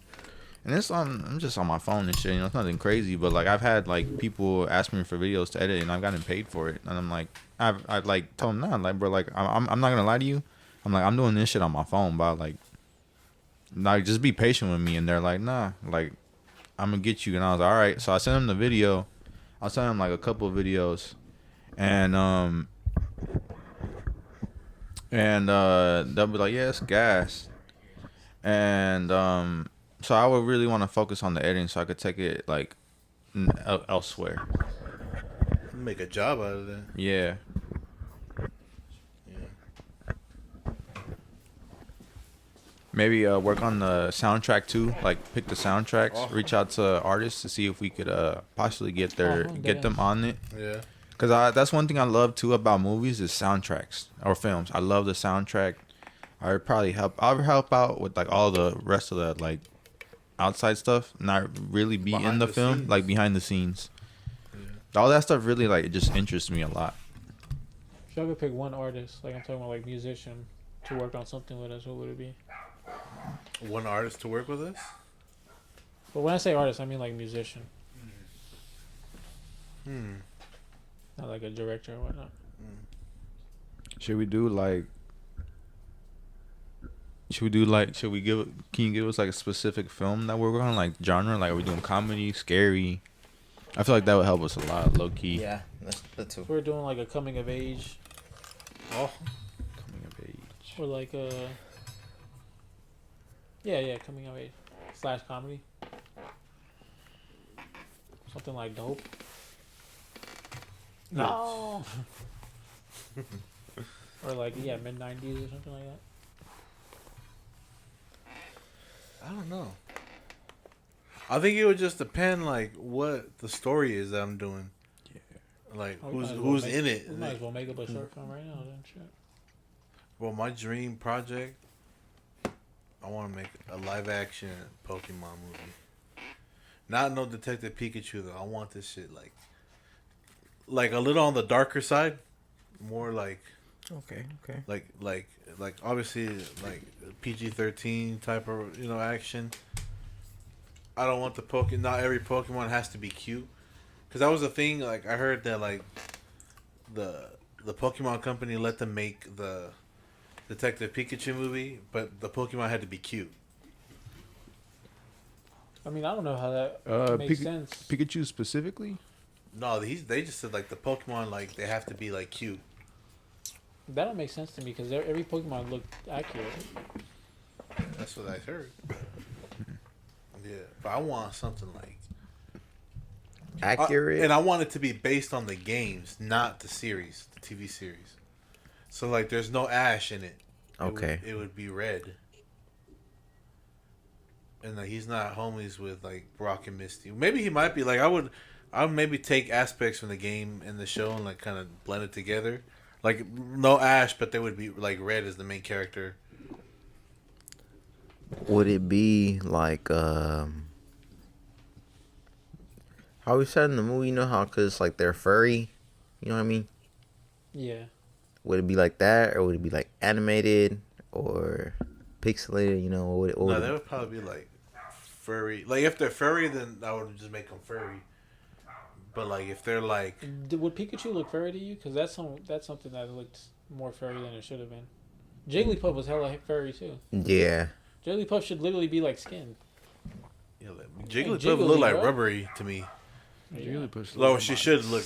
and I'm just on my phone and shit. You know, it's nothing crazy, but like I've had like people ask me for videos to edit, and I've gotten paid for it, and I'm like, I've like told them nah, like bro, like I'm not gonna lie to you, I'm like I'm doing this shit on my phone, but like just be patient with me, and they're like nah, like I'm gonna get you, and I was like, all right, so I sent them the video, I sent them like a couple of videos, and they'll be like, yeah, it's gas. And so I would really want to focus on the editing so I could take it like elsewhere. Make a job out of that. Yeah. Yeah. Uh-huh. Maybe work on the soundtrack too, like pick the soundtracks, reach out to artists to see if we could possibly get them on it. Yeah. Cause that's one thing I love too about movies is soundtracks or films. I love the soundtrack. I would probably help out with like all the rest of the like outside stuff, not really be Behind in the the film, scenes. like behind the scenes. Yeah. All that stuff really like it just interests me a lot. if y'all could pick one artist, like I'm talking about, like musician, to work on something with us, what would it be? One artist to work with us? But when I say artist, I mean like musician, not like a director or whatnot. Should we do like? Should we give? Can you give us like a specific film that we're working on, like genre? Like, are we doing comedy, scary? I feel like that would help us a lot, low key. Yeah, that's the two. We're doing like a coming of age, Oh, Coming of age. or like a yeah, coming of age / comedy, something like Dope. No. Or like mid '90s or something like that. I don't know. I think it would just depend, like, what the story is that I'm doing. Yeah. Like, Oh, we might as well who's make- in it. We might as well make up a short film right now, then shit. Well, my dream project, I want to make a live action Pokemon movie. Not no Detective Pikachu though. I want this shit like a little on the darker side, more like Okay. like obviously like PG-13 type of action. I don't want not every Pokemon has to be cute, because that was the thing. Like, I heard that like the Pokemon company let them make the Detective Pikachu movie, but the Pokemon had to be cute. I mean, I don't know how that makes sense. Pikachu specifically? No, they just said like the Pokemon, like, they have to be like cute. That don't make sense to me because every Pokemon looked accurate. That's what I heard. Yeah, but I want something like Accurate. and I want it to be based on the games, not the series, the TV series. So like, there's no Ash in it. Okay. It would be Red. And like, he's not homies with like Brock and Misty. Maybe he might be. Like, I would maybe take aspects from the game and the show and like kind of blend it together. Like, no Ash, but they would be like Red as the main character. Would it be like how we said in the movie? You know how, cause like they're furry. You know what I mean? Yeah. Would it be like that, or would it be like animated or pixelated? You know, what No, that would probably be like furry. Like, if they're furry, then I would just make them furry. But like, if they're like, Would Pikachu look furry to you? Because that's something that looked more furry than it should have been. Jigglypuff was hella furry too. Yeah. Jigglypuff should literally be like skin. like, Jigglypuff Jiggly, look like bro. rubbery to me. Yeah. Well, she should look.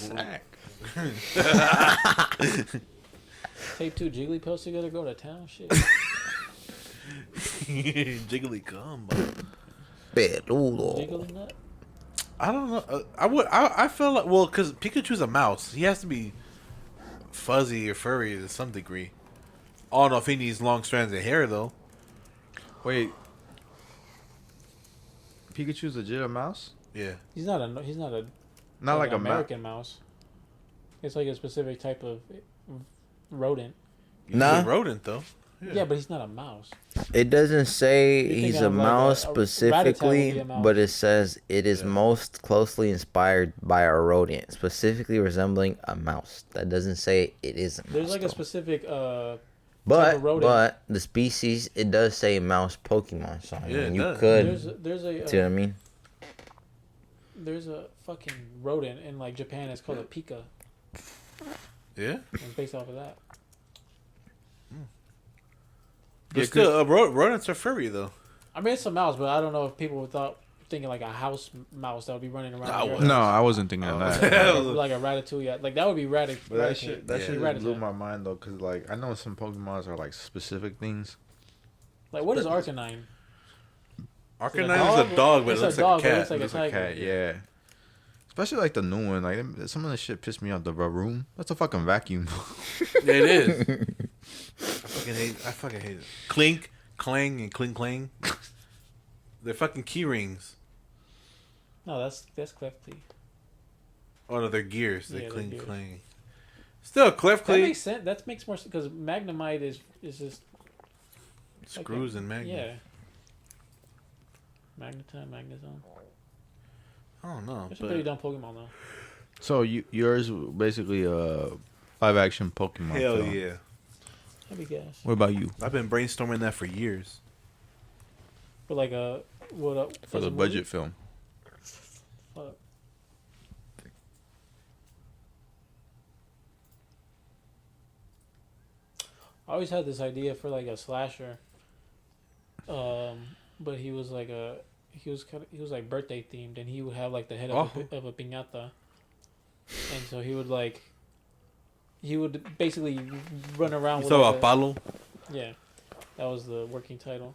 Take two Jigglypuffs together, go to town. Shit. Jiggly cum. Peludo. Jiggly nut. I don't know. I feel like, well, because Pikachu's a mouse, he has to be fuzzy or furry to some degree. I don't know if he needs long strands of hair though. Wait. Pikachu's legit a mouse? Yeah. He's not a Not like an a mouse. American mouse. It's like a specific type of rodent. He's Nah. a rodent though. Yeah, but he's not a mouse. It doesn't say You he's think a of like mouse a Rattata would specifically, be a mouse. but it says it is Yeah. most closely inspired by a rodent, specifically resembling a mouse. That doesn't say it is a mouse. There's like a though. specific type of but rodent. the species, it does say mouse Pokemon. So I Yeah, mean, it you does. could. There's a See what I mean? there's a fucking rodent in like Japan. It's called a pika. Yeah. And it's based off of that. But still, rodents are furry though. I mean, it's a mouse, but I don't know if people thinking like a house mouse that would be running around. No, your No, house. I wasn't thinking of that. Like a Ratatouille. Like that would be But that shit Yeah. just Rattata. blew my mind though, cause like I know some Pokemons are like specific things. Like what is Arcanine? Arcanine is a dog, but it looks like a cat. It looks like a tiger. Yeah. Especially like the new one, like some of the shit pissed me off. The room, that's a fucking vacuum. Yeah, it is. I fucking hate it. Clink, clang, and cling clang. They're fucking key rings. No, that's Clefty. Oh no, they're gears. They Yeah, they're cling gears. clang. Still, Clef That Clee. makes sense. That makes more sense because Magnemite is just Screws and magnets. yeah. Magneton, Magnezone. I don't know, There's some pretty but dumb Pokemon though. So yours basically a live action Pokemon. hell film. yeah. Let me guess. What about you? I've been brainstorming that for years. But like a What up? for the budget film. Fuck. I always had this idea for like a slasher. But he was like he was like birthday themed, and he would have like the head of a piñata, and so he would basically run around. You with talk like about Palo? Yeah, that was the working title.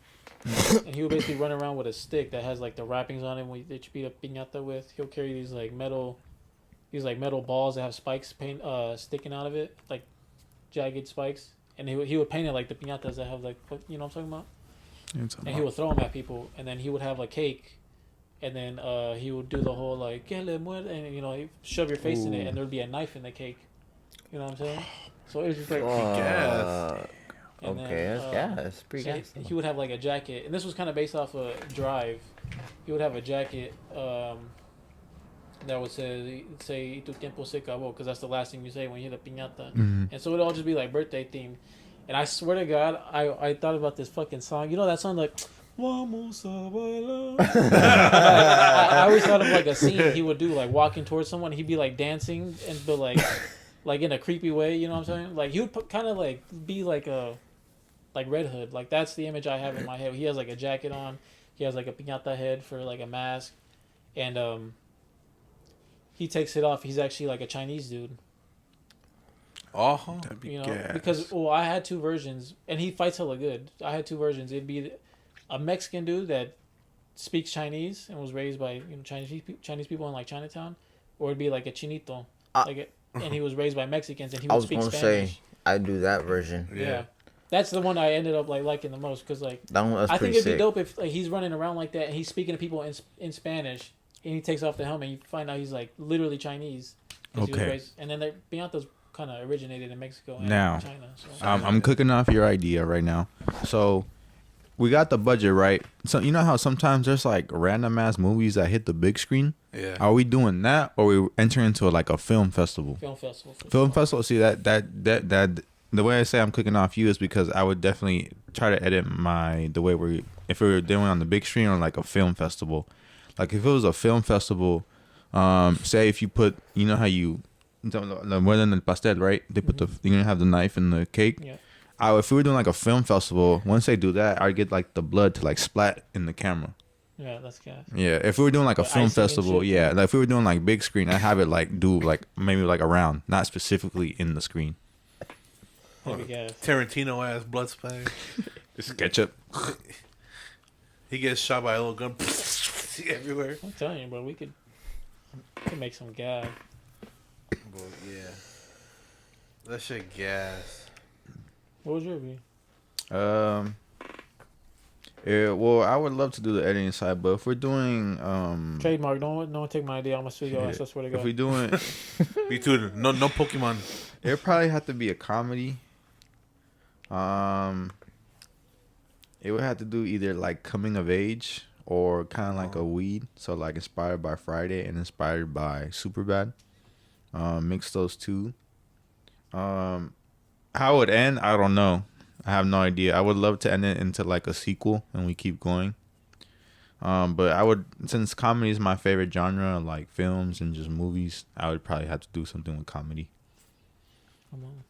And he would basically run around with a stick that has like the wrappings on it that you beat a piñata with. He'll carry these metal balls that have spikes sticking out of it, like jagged spikes, and he would paint it like the piñatas that have like, you know what I'm talking about? And he would throw them at people, and then he would have a cake, and then he would do the whole like que le muerde, and he'd shove your face in it, and there'd be a knife in the cake. You know what I'm saying? So it was just like Gas. and Okay, then, that's gas. Pretty so gas. he would have like a jacket, and this was kind of based off a Drive. He would have a jacket that would say "Tu tiempo se acabó," because that's the last thing you say when you hit a piñata. Mhm. And so it'd all just be like birthday themed. And I swear to God, I thought about this fucking song. You know that song like Vamos a bailar. I always thought of like a scene he would do, like walking towards someone. He'd be like dancing, but like in a creepy way. You know what I'm saying? Like he would kind of like be like a Red Hood. Like that's the image I have in my head. He has like a jacket on. He has like a piñata head for like a mask, and he takes it off. He's actually like a Chinese dude. That'd be Because I had two versions, and he fights hella good. I had two versions. It'd be a Mexican dude that speaks Chinese and was raised by Chinese people in like Chinatown, or it'd be like a chinito, and he was raised by Mexicans, and he would speak Spanish. Say I do that version. Yeah. That's the one I ended up like liking the most, because like That one was I think pretty it'd be sick. dope if like he's running around like that and he's speaking to people in Spanish, and he takes off the helmet. And you find out he's like literally Chinese. Okay. And then piñatas kind of originated in Mexico and Now, China. So. I'm cooking off your idea right now. So we got the budget right. So you know how sometimes there's like random ass movies that hit the big screen. Yeah. Are we doing that, or we enter into like a film festival? Film festival. Film festival. See that the way I say I'm cooking off you is because I would definitely try to edit the way if we were doing on the big screen or like a film festival. Like if it was a film festival, say if you put, you know how you more than the pastel, right? They put you're gonna have the knife in the cake. Yeah. If we were doing like a film festival, once they do that, I'd get like the blood to like splat in the camera. Yeah, that's gas. Yeah, if we were doing like a Like film icing and festival, shit? yeah, like if we were doing like big screen, I'd have it like do like maybe like around, not specifically in the screen. That'd be gas. Tarantino ass blood splatter. Just ketchup. He gets shot by a little gun everywhere. I'm telling you, bro, we could make some gas. But yeah, that shit gas. What was your view? Yeah, well, I would love to do the editing side, but if we're doing Trademark. No one take my idea. I'm gonna sue your ass. I swear to God. if we doing, Me too. No Pokemon. it'd probably have to be a comedy. It would have to do either like coming of age or kind of like a weed. So like inspired by Friday and inspired by Superbad. Mix those two. How it would end, I don't know. I have no idea. I would love to end it into like a sequel and we keep going. But I would, since comedy is my favorite genre, like films and just movies, I would probably have to do something with comedy. Come on.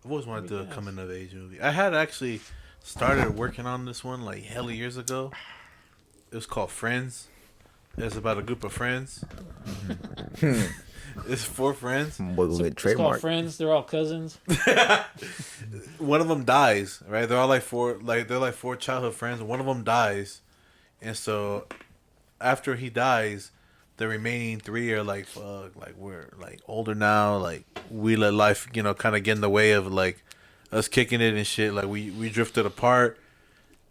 I've always wanted to do a coming of age movie. I had actually started working on this one like hella years ago. It was called Friends. It's about a group of friends. It's 4 friends. With It's called trademark. Friends. They're all cousins. One of them dies, right? They're all like they're like 4 childhood friends. One of them dies, and so after he dies, the remaining 3 are like, fuck, like we're like older now, like we let life, kind of get in the way of like us kicking it and shit. Like we drifted apart,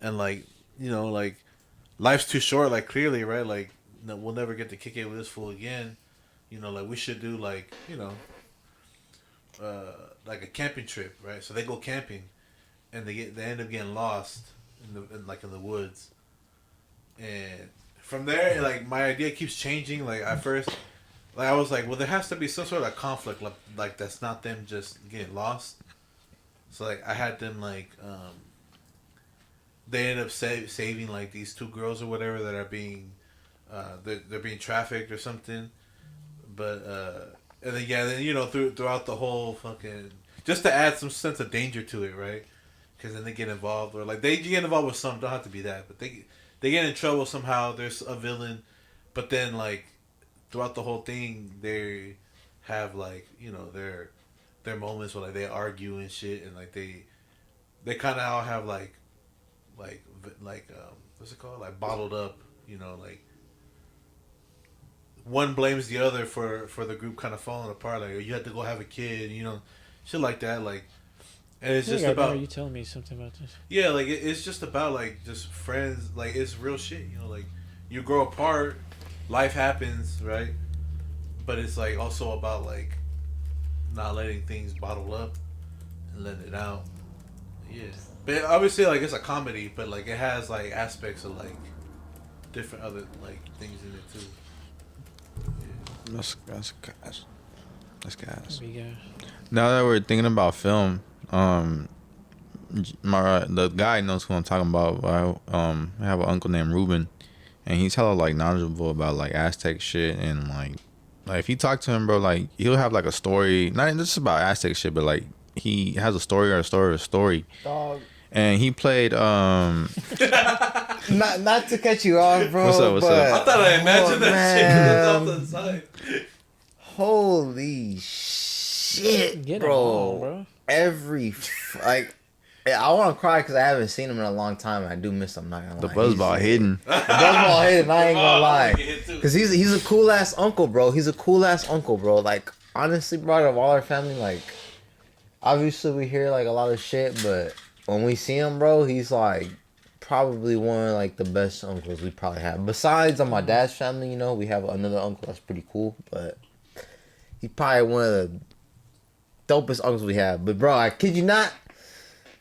and like like life's too short. Like clearly, right? Like we'll never get to kick it with this fool again. Like we should do like like a camping trip, right? So they go camping, and they end up getting lost in the woods, and from there, like my idea keeps changing. Like at first, like I was like, well, there has to be some sort of conflict, like that's not them just getting lost. So like I had them like they end up saving like these two girls or whatever that are being they're being trafficked or something. But and then you know throughout the whole fucking, just to add some sense of danger to it, right? Because then they get involved, or like they get involved with some, don't have to be that, but they get in trouble somehow. There's a villain, but then like throughout the whole thing they have like, you know, their moments where like they argue and shit, and like they kind of all have like what's it called, like bottled up, you know, like one blames the other for the group kind of falling apart, like, you had to go have a kid, you know, shit like that, like. And it's just about you telling me something about this. Yeah, like it's just about like just friends, like it's real shit, you know, like you grow apart, life happens, right? But it's like also about like not letting things bottle up and letting it out. Yeah, but obviously like it's a comedy, but like it has like aspects of like different other like things in it too. Yeah. That's gas. That's gas. Big ass. Now that we're thinking about film, the guy knows who I'm talking about. I have an uncle named Ruben, and he's hella like knowledgeable about like Aztec shit, and like if you talk to him, bro, like he'll have like a story, not just about Aztec shit, but like he has a story or a story or a story. Dog. And he played Not to cut you off, bro. What's up? I thought I imagined that shit 'cause it's off the side. Holy shit, Get bro. him on, bro. Like, I want to cry because I haven't seen him in a long time. I do miss him. I'm not gonna the lie. buzzball hidden. The buzzball hidden. I ain't gonna lie. Because Because he's a cool ass uncle, bro. He's a cool ass uncle, bro. Like, honestly, bro, out of all our family, like, obviously we hear like a lot of shit, but when we see him, bro, he's like probably one of like the best uncles we probably have. Besides on my dad's family, you know, we have another uncle that's pretty cool, but he's probably one of the dopest uncles we have. But bro, I kid you not,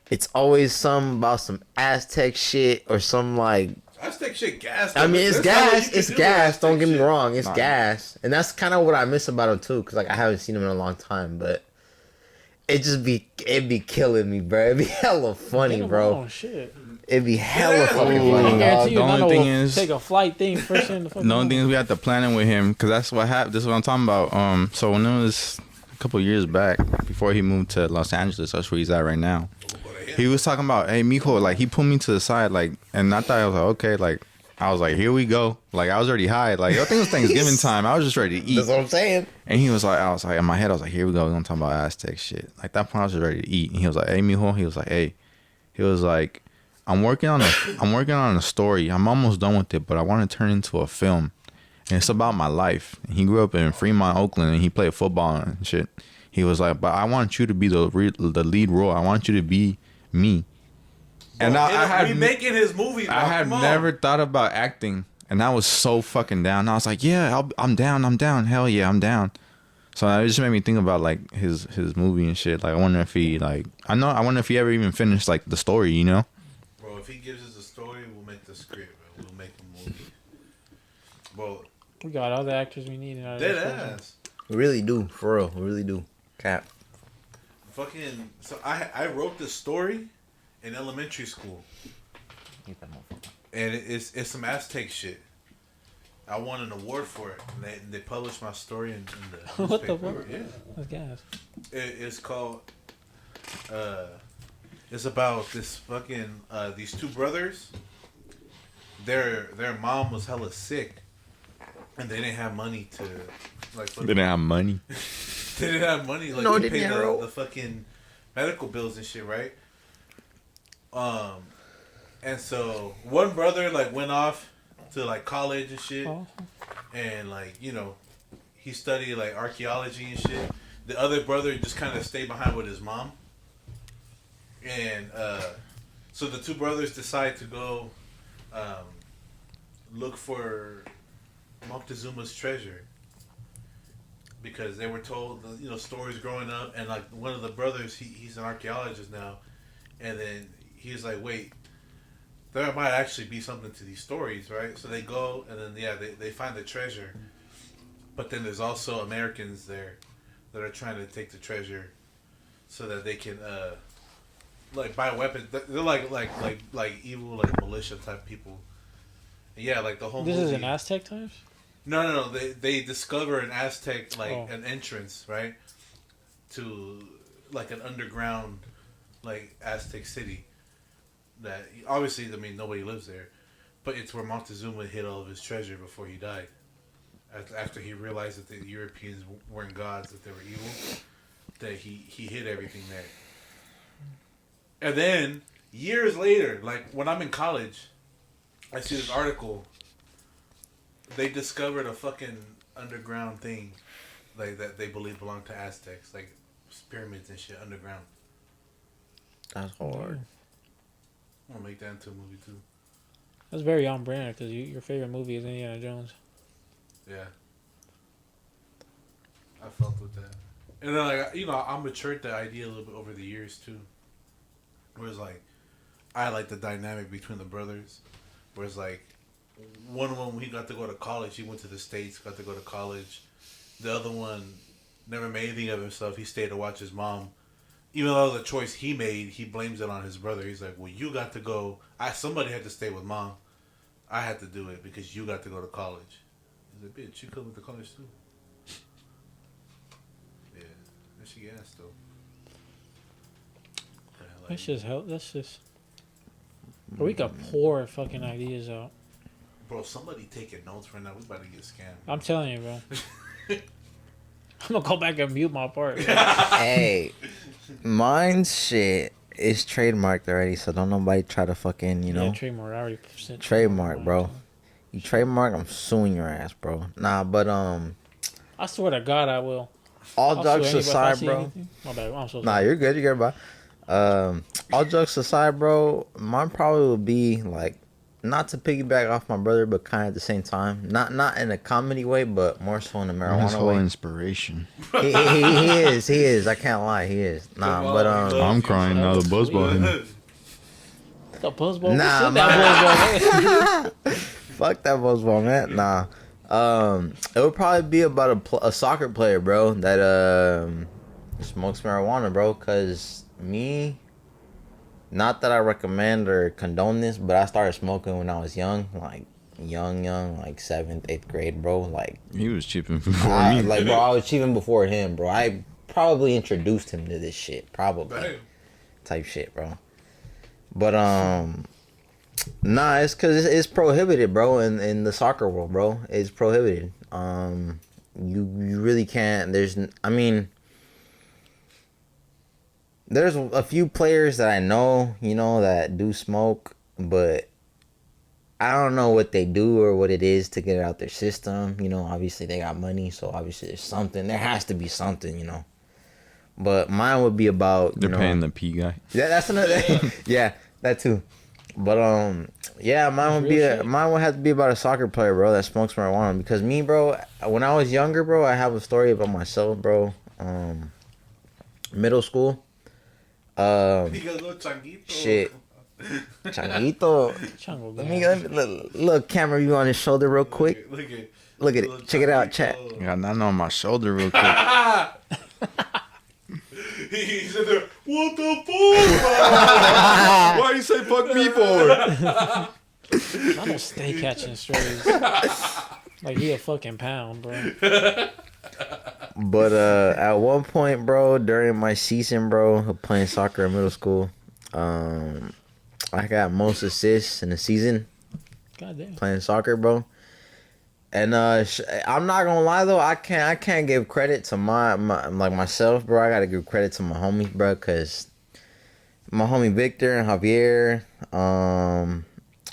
it's always some about some Aztec shit or some like. Aztec shit gas. I mean, it's gas. It's gas. Don't get me wrong. It's Nah. gas, and that's kind of what I miss about him too. Cause like I haven't seen him in a long time, but it'd be killing me, bro. It'd be hella funny, Get him bro. on, shit. It'd be hella fucking Ooh. I funny, guarantee dog. you, The only Nana thing will is- take a flight thing first in the fucking. The only thing is we had to plan it with him, because that's what happened. This is what I'm talking about. So when it was a couple years back, before he moved to Los Angeles, that's where he's at right now. He was talking about, hey, Mijo, like he pulled me to the side, like, and I thought I was like, okay, like I was like, here we go. Like I was already high. Like I think it was Thanksgiving time. I was just ready to eat. That's what I'm saying. And he was like, I was like, in my head, I was like, here we go. We're gonna talk about Aztec shit. Like that point, I was just ready to eat. And he was like, hey, Mijo. He was like, hey. He was like, I'm working on a story. I'm almost done with it, but I want to turn it into a film. And it's about my life. And he grew up in Fremont, Oakland, and he played football and shit. He was like, but I want you to be the lead role. I want you to be me. And I had making his movie. I had never thought about acting, and I was so fucking down. I was like, yeah, I'm down. Hell yeah, I'm down. So it just made me think about like his movie and shit. Like I wonder if he I wonder if he ever even finished like the story, you know? Bro, if he gives us a story, we'll make the script, bro. We'll make a movie. Bro, We got all the actors we need in our dead disposal. ass. We really do, for real. We really do. Cap. Fucking. So I wrote this story in elementary school, and it's some Aztec shit. I won an award for it, and they published my story in the What the newspaper. fuck? Yeah. That's gas. It's called. It's about this fucking these two brothers. Their mom was hella sick, and they didn't have money to like. They didn't have money. They didn't have money like No to pay dinero. the fucking medical bills and shit, right? And so one brother like went off to like college and shit, Oh. and like, you know, he studied like archaeology and shit. The other brother just kind of stayed behind with his mom, and so the two brothers decide to go look for Moctezuma's treasure, because they were told, you know, stories growing up, and like one of the brothers, he's an archaeologist now, and then he's like, wait, there might actually be something to these stories, right? So they go, and then they find the treasure, but then there's also Americans there that are trying to take the treasure so that they can like buy weapons. They're like evil, like militia type people. Yeah, like the whole. This movie. is in Aztec times. No. They discover an Aztec an entrance, right, to like an underground, like Aztec city. That obviously, I mean, nobody lives there, but it's where Montezuma hid all of his treasure before he died. After he realized that the Europeans weren't gods, that they were evil, that he hid everything there. And then years later, like when I'm in college, I see this article. They discovered a fucking underground thing, like that they believe belonged to Aztecs, like pyramids and shit underground. That's hard. I'm gonna make that into a movie too. That's very on brand because your favorite movie is Indiana Jones. Yeah. I felt with that. And then, like, you know, I matured the idea a little bit over the years too. Whereas, like, I like the dynamic between the brothers. Whereas, like, one of them, he got to go to college. He went to the States, got to go to college. The other one never made anything of himself. He stayed to watch his mom. Even though it was a choice he made, he blames it on his brother. He's like, well, you got to go. Somebody had to stay with mom. I had to do it because you got to go to college. He's like, bitch, you come to college too. Yeah, that shit gas though. Yeah, like, That's just help. That's just. Bro, we got pour fucking ideas out. bro, somebody taking notes right now. We about to get scammed. I'm telling you, bro. I'm gonna go back and mute my part. Hey, mine's shit is trademarked already, so don't nobody try to fucking, you know. Yeah, trademark. I already sent Trademark, bro. You trademark, I'm suing your ass, bro. Nah, but I swear to God, I will. all I'll jokes sue anybody if I aside, see bro. anything. My bad. I'm so Nah, sorry. you're good. You're good, bro. All jokes aside, bro. Mine probably would be like, not to piggyback off my brother, but kind of at the same time. Not in a comedy way, but more so in a His marijuana whole way. inspiration. He is. He is. I can't lie. He is. Nah, but I'm crying now. The buzz ball him. The buzzball. Nah, Nah, that buzzball. fuck that buzzball, man. Nah. It would probably be about a soccer player, bro, that smokes marijuana, bro. Cause me, not that I recommend or condone this, but I started smoking when I was young, like young, like 7th, 8th grade, bro. Like He was chipping before me. bro, I was even before him, bro. I probably introduced him to this shit, probably Damn. type shit, bro. But nah, it's cause it's prohibited, bro. In the soccer world, bro, it's prohibited. You really can't. I mean, there's a few players that I know, you know, that do smoke, but I don't know what they do or what it is to get it out their system. You know, obviously they got money, so obviously there's something. There has to be something, you know. But mine would be about, They're you know, paying the P guy. yeah, that's another. Yeah, that too. But yeah, mine would have to be about a soccer player, bro, that smokes marijuana. Because me, bro, when I was younger, bro, I have a story about myself, bro. Middle school. Shit. Changuito. Chango Let me gang. look camera view on his shoulder real quick. Look at it. Check it out, chat. Got nothing on my shoulder real quick. He said there, what the fuck? Why you say fuck me for? I don't stay catching strays. Like he a fucking pound, bro. But at one point, bro, during my season, bro, of playing soccer in middle school, I got most assists in the season Goddamn. playing soccer, bro. And I'm not gonna lie though, I can't give credit to my like myself, bro. I gotta give credit to my homies, bro, cause my homie Victor and Javier.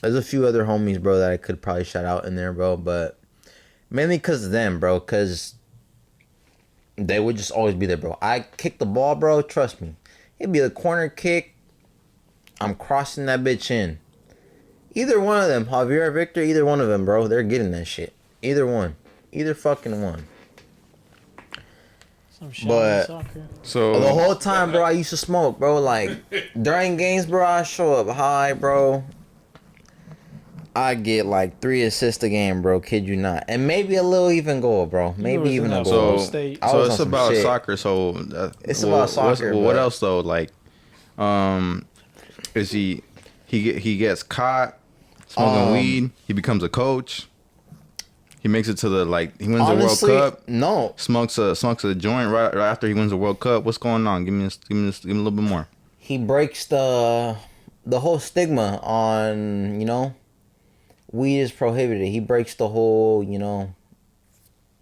There's a few other homies, bro, that I could probably shout out in there, bro, but mainly cause of them, bro, cause they would just always be there, bro. I kick the ball, bro. Trust me, it'd be a corner kick. I'm crossing that bitch in. Either one of them, Javier or Victor, either one of them, bro, they're getting that shit. Either one. Either fucking one. Some shit But- soccer. So The whole time, bro, I used to smoke, bro. Like, during games, bro, I show up high, bro. I get like 3 assists a game, bro. Kid you not. And maybe a little even goal, bro. Maybe was even in a that goal. Florida So, State. I so was it's on some about shit. soccer. So It's about soccer, What but- else though? Like, Is he gets caught smoking weed. He becomes a coach. He makes it to the he wins Honestly, the World Cup. No, Smokes a joint right after he wins the World Cup. What's going on? Give me a little bit more. he breaks the whole stigma on, weed is prohibited. He breaks the whole,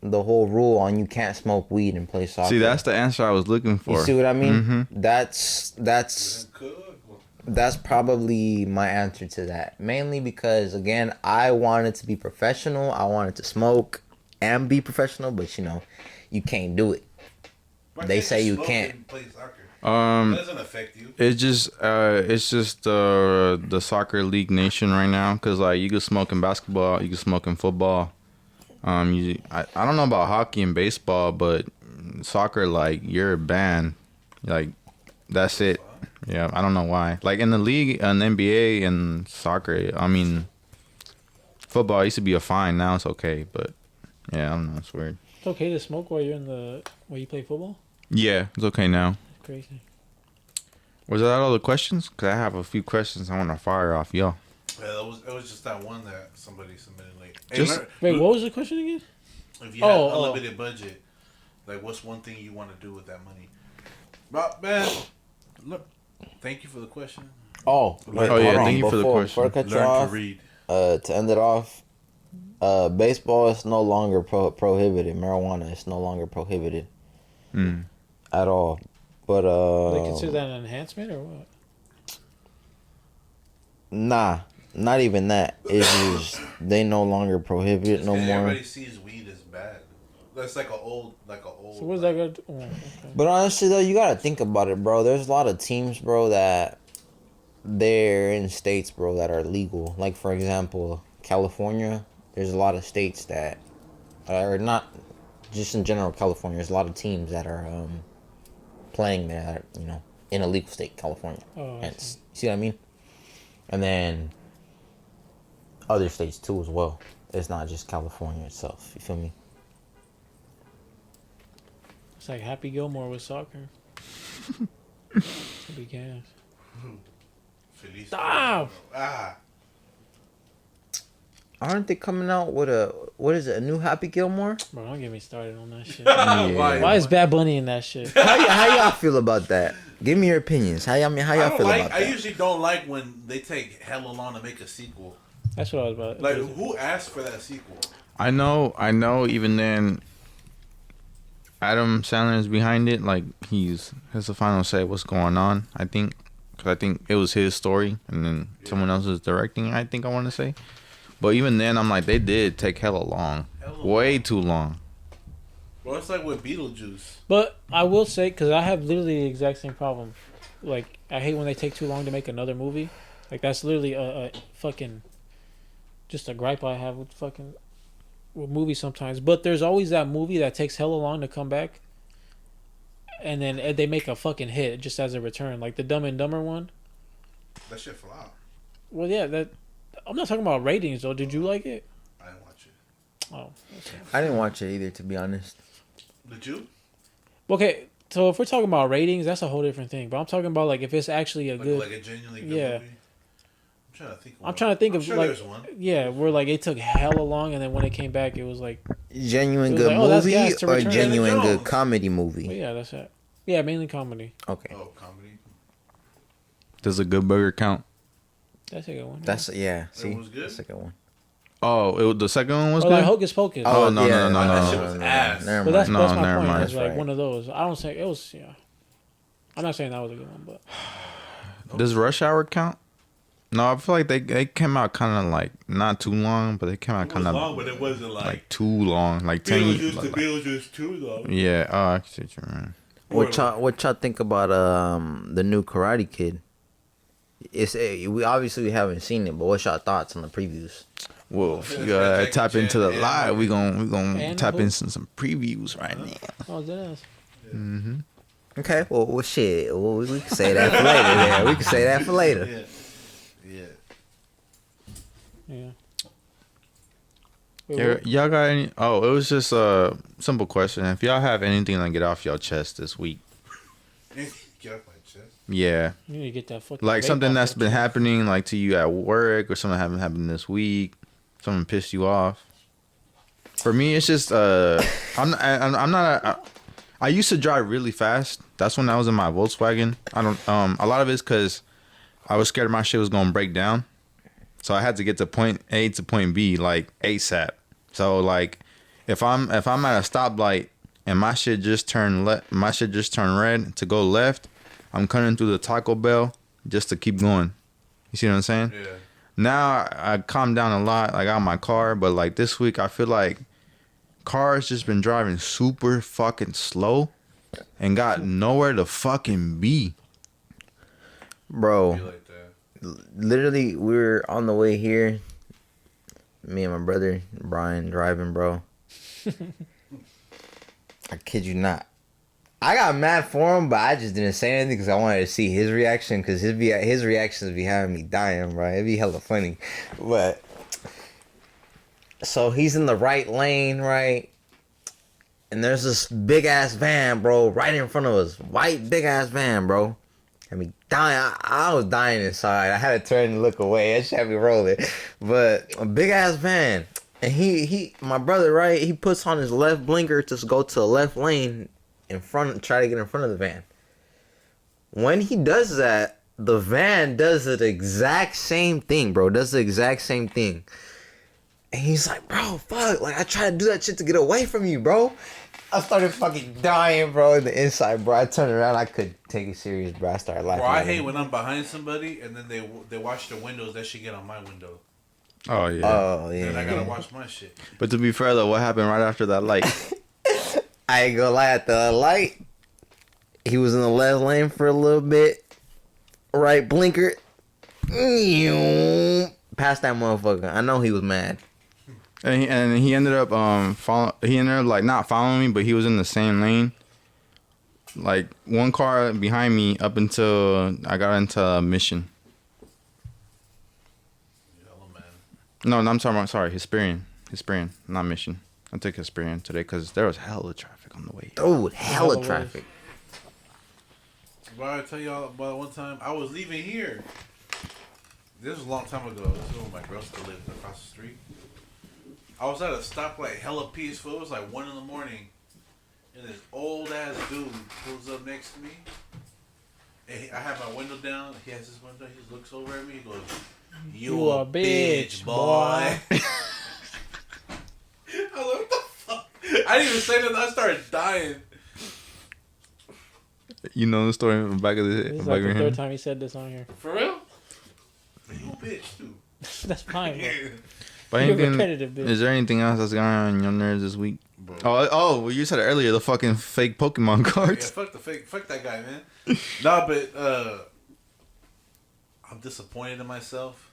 the whole rule on you can't smoke weed and play soccer. See, that's the answer I was looking for. You see what I mean? Mm-hmm. That's probably my answer to that. Mainly because, again, I wanted to be professional. I wanted to smoke and be professional, but you can't do it. They say you can't. Play soccer? That doesn't affect you. It's just the soccer league nation right now. Cause you can smoke in basketball, you can smoke in football. I don't know about hockey and baseball, but soccer you're banned. That's it. Yeah, I don't know why. In the league, and NBA and soccer, football used to be a fine. Now it's okay, but yeah, I don't know. It's weird. It's okay to smoke while you play football? Yeah, it's okay now. It's crazy. Was that all the questions? Cause I have a few questions I want to fire off y'all. Yeah, it was just that one that somebody submitted late. Wait, what was the question again? If you had unlimited budget, what's one thing you want to do with that money? But man, look, thank you for the question. Oh, thank you for the question. Before I cut you Learn off, to read. to end it off, baseball is no longer prohibited. Marijuana is no longer prohibited at all. But They consider that an enhancement or what? Nah, not even that. It's just they no longer prohibit it no more. Everybody sees weed as bad. That's like a old. So what's that gonna do? Oh, okay. But honestly though, you gotta think about it, bro. There's a lot of teams, bro, that they're in states, bro, that are legal. Like for example, California. There's a lot of states that are not just in general California. There's a lot of teams that are playing there, in a legal state, California. Oh, See what I mean? And then other states too as well. It's not just California itself. You feel me? It's like Happy Gilmore with soccer. It's a big ass. Feliz. Stop! Aren't they coming out with a new Happy Gilmore? Bro, don't get me started on that shit. Why? Why is Bad Bunny in that shit? How y'all feel about that? Give me your opinions. How y'all feel about that? I usually don't like when they take hella long to make a sequel. That's what I was about. Who asked for that sequel? I know. Even then, Adam Sandler is behind it. He has the final say what's going on. I think it was his story, and then someone else is directing. I want to say, but even then, I'm like, they did take hella long, way too long. Well, it's like with Beetlejuice. But I will say, because I have literally the exact same problem. I hate when they take too long to make another movie. That's literally a fucking just a gripe I have with movies sometimes. But there's always that movie that takes hella long to come back, and then they make a fucking hit just as a return, like the Dumb and Dumber one. That shit flopped. Well, yeah, I'm not talking about ratings though. Did you like it? I didn't watch it. Oh, okay. I didn't watch it either, to be honest. Did you? Okay, so if we're talking about ratings, that's a whole different thing. But I'm talking about if it's actually a good, a genuinely good yeah. movie. I'm trying to think of sure there's one. yeah, where it took hella long, and then when it came back, it was genuine it was good that's movie gas to or return. genuine Indiana good Jones. comedy movie. But yeah, that's it. Yeah, mainly comedy. Okay, Oh, comedy. Does a Good Burger count? That's a good one. that's See, was good? that's a good one. Oh, the second one was Or good. Hocus Pocus. Oh, no. That shit was ass. Never But that's mind. my never point. mind. It's That's right. one of those. I don't say it was. Yeah, I'm not saying that was a good one, but Does Rush Hour count? No, I feel like they came out kind of not too long, but they came out kind of long, but it wasn't too long, 10 years. Beetlejuice too, though. Yeah, I see what you mean. What y'all think about the new Karate Kid? We obviously haven't seen it, but what's y'all thoughts on the previews? Well, if you tap into the live, we gonna And tap who? into some previews right now. oh, that's Okay, well shit. Well, we can say that for later. Then we can say that for later. Yeah. yeah. Y'all got any? Oh, it was just a simple question. If y'all have anything to get off your chest this week, Get off my Yeah. You need to get that fucking Like vape something off that's that been shit. happening like to you at work or something haven't happened this week. Something pissed you off. For me, it's just I'm not I used to drive really fast. That's when I was in my Volkswagen. I don't a lot of it's because I was scared my shit was gonna break down, so I had to get to point A to point B like ASAP. So like if I'm at a stoplight and my shit just turned red to go left, I'm cutting through the Taco Bell just to keep going. You see what I'm saying? Yeah. Now I calmed down a lot. I got my car, but like this week I feel like cars just been driving super fucking slow and got nowhere to fucking be. Bro, Be like that. literally, we were on the way here. Me and my brother Brian driving, bro. I kid you not. I got mad for him, but I just didn't say anything because I wanted to see his reaction. Because his reactions be having me dying, bro. It'd be hella funny. But so he's in the right lane, right? And there's this big ass van, bro, right in front of us. White big ass van, bro. I mean, dying. I was dying inside. I had to turn and look away. That shit had me rolling. But a big ass van. And my brother, right? He puts on his left blinker to go to the left lane try to get in front of the van. When he does that, the van does the exact same thing, bro. Does the exact same thing. And he's like, bro, fuck. Like, I tried to do that shit to get away from you, bro. I started fucking dying, bro, in the inside, bro. I turned around. I couldn't take it serious, bro. I started laughing. Bro, I at hate him. when I'm behind somebody and then they watch their windows. That shit get on my window. Oh yeah. Oh, yeah. And I gotta watch my shit. But to be fair though, what happened right after that light? I ain't gonna lie, at the light, he was in the left lane for a little bit. Right blinker. Past that motherfucker. I know he was mad. And he ended up like not following me, but he was in the same lane. Like one car behind me up until I got into a mission. Yellow man. No, I'm sorry, Hesperian, not mission. I took Hesperian today because there was hella traffic on the way. Dude, hella Hella traffic. Bro, I tell y'all about one time I was leaving here. This was a long time ago. This is when my girl still lived across the street. I was at a stoplight, hella peaceful. It was like 1 in the morning. And this old ass dude pulls up next to me. And I have my window down. He has his window. He looks over at me. He goes, You a bitch, boy. I was like, what the fuck? I didn't even say that. I started dying. You know the story from back of the This is like the third time he said this on here. For real? You a bitch, too. That's fine. Bro. But You're anything, repetitive, bitch. is there anything else that's going on your nerves this week? Bro. Oh, well, you said it earlier, the fucking fake Pokemon Yeah, cards. fuck that guy, man. Nah, but I'm disappointed in myself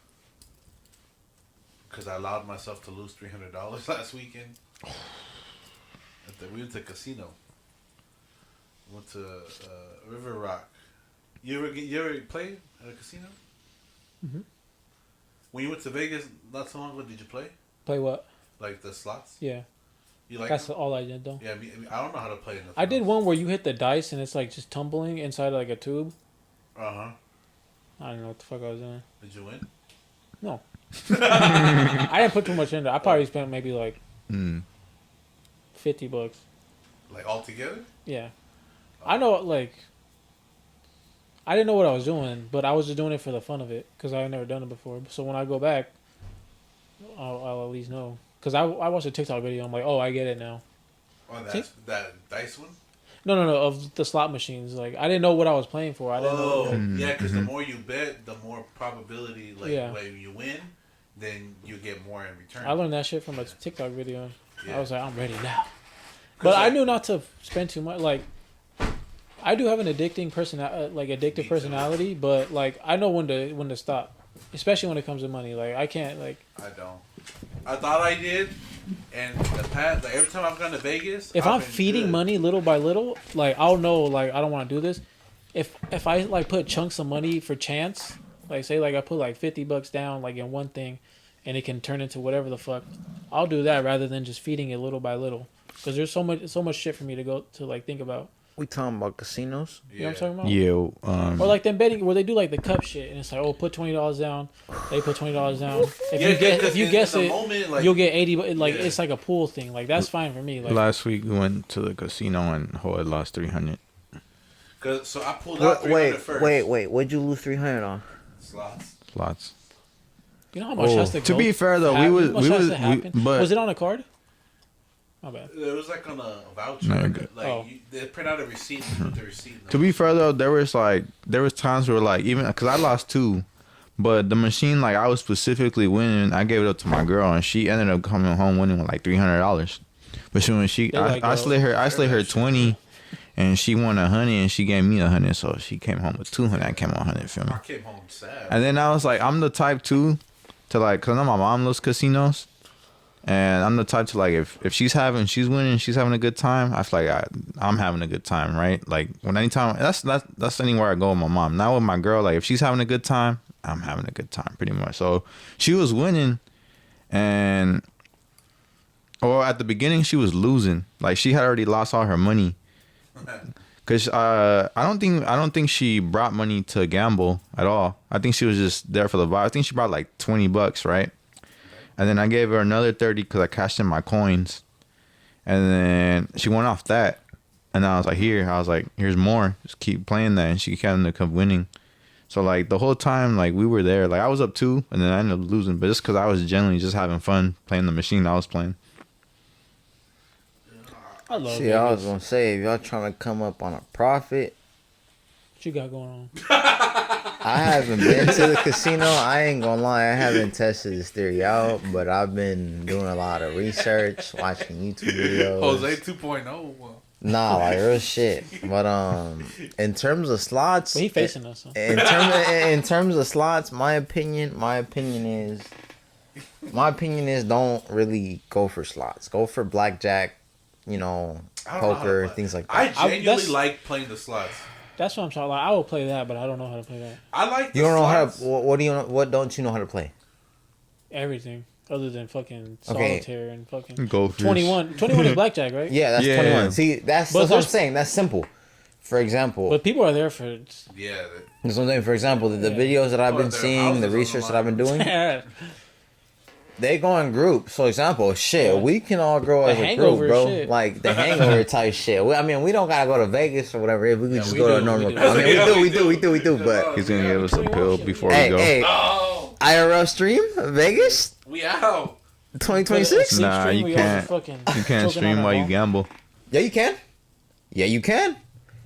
because I allowed myself to lose $300 last weekend. We went to a casino. Went to River Rock. You ever play at a casino? Mhm. When you went to Vegas not so long ago, did you play Play what? like the slots? Yeah. You like? That's them? all I did, though. Yeah, I don't know how to play. I did one where you hit the dice and it's like just tumbling inside like a tube. Uh-huh. I don't know what the fuck I was doing. Did you win? No. I didn't put too much into it. I probably spent maybe like Mm. $50. Like all together? Yeah. I know, like, I didn't know what I was doing, but I was just doing it for the fun of it because I had never done it before. So when I go back, I'll at least know. Because I watched a TikTok video. I'm like, oh, I get it now. Oh, that's that dice one? No, of the slot machines. Like, I didn't know what I was playing for. I didn't know. Yeah, because the more you bet, the more probability, like, Yeah. when you win, then you get more in return. I learned that shit from a TikTok video. Yeah. I was like, I'm ready now. But I knew not to spend too much. Like, I do have an addictive personality, but like I know when to stop, especially when it comes to money. Like I can't like. I don't. I thought I did, and the past, like, every time I've gone to Vegas, If I'm feeding money little by little, like I'll know like I don't want to do this. If I like put chunks of money for chance, like say like I put like $50 down like in one thing, and it can turn into whatever the fuck, I'll do that rather than just feeding it little by little. Because there's so much shit for me to go to like think about. We talking about casinos? You know what I'm talking about? Yeah. Or like them betting where they do like the cup shit, and it's like, oh, put $20 down. They put $20 down. If you guess it, moment, like, you'll get 80. Like Yeah. it's like a pool thing. Like that's fine for me. Like Last week we went to the casino and Ho had lost 300 so I pulled out 300 first. Wait. What'd you lose 300 on? Slots. you know how much has to go. To be fair though, but was it on a card? My bad. It was like on a voucher. No, you're like good. they print out a receipt and put the receipt in to be fair though, there was times where like even because I lost 2, but the machine like I was specifically winning. I gave it up to my girl and she ended up coming home winning with like $300. But when I slid her 20. And she won 100, and she gave me 100, so she came home with 200. I came home 100, feel me? I came home sad. And then I was like, I'm the type too, to like, cause I know my mom loves casinos, and I'm the type to like, if she's winning, she's having a good time. I feel like I'm having a good time, right? Like anytime that's anywhere I go with my mom. Not with my girl. Like if she's having a good time, I'm having a good time, pretty much. So she was winning, or at the beginning she was losing. Like she had already lost all her money. Cause I don't think she brought money to gamble at all. I think she was just there for the vibe. I think she brought like $20, right? And then I gave her another 30 because I cashed in my coins. And then she went off that, and I was like, here's more. Just keep playing that, and she ended up winning. So like the whole time, like we were there. Like I was up 2, and then I ended up losing, but just because I was genuinely just having fun playing the machine I was playing. I love See, I was gonna say, if y'all trying to come up on a profit, what you got going on. I haven't been to the casino. I ain't gonna lie, I haven't tested this theory out, but I've been doing a lot of research, watching YouTube videos. Jose 2.0. Nah, like real shit. But in terms of slots, But he facing us. Huh? in terms of slots, my opinion is don't really go for slots. Go for blackjack, poker, things like that. I genuinely like playing the slots. That's what I'm talking about. I will play that, but I don't know how to play that. I like the You don't know slots. how to, what don't you know how to play? Everything other than fucking Okay. solitaire and fucking Goldfish. 21. 21 is blackjack, right? Yeah, that's Yeah. 21. See, that's what I'm there's- saying. That's simple. For example, But people are there for. Yeah. that's what I'm saying. For example, the videos that I've been their seeing, the houses research on that I've been doing, Yeah. they go in groups. So, example, shit, we can all grow The as a group, hangover bro. shit. Like the hangover type shit. We don't gotta go to Vegas or whatever. If we could just we go to a do, normal. we do. I mean, Yeah, we do. But He's gonna give us a pill before we hey, go. hey, Oh, IRL stream Vegas we out. 2026. Nah, Stream, you we can't. all fucking You can't choking stream on while our you ball. gamble. Yeah, you can. Yeah, you can.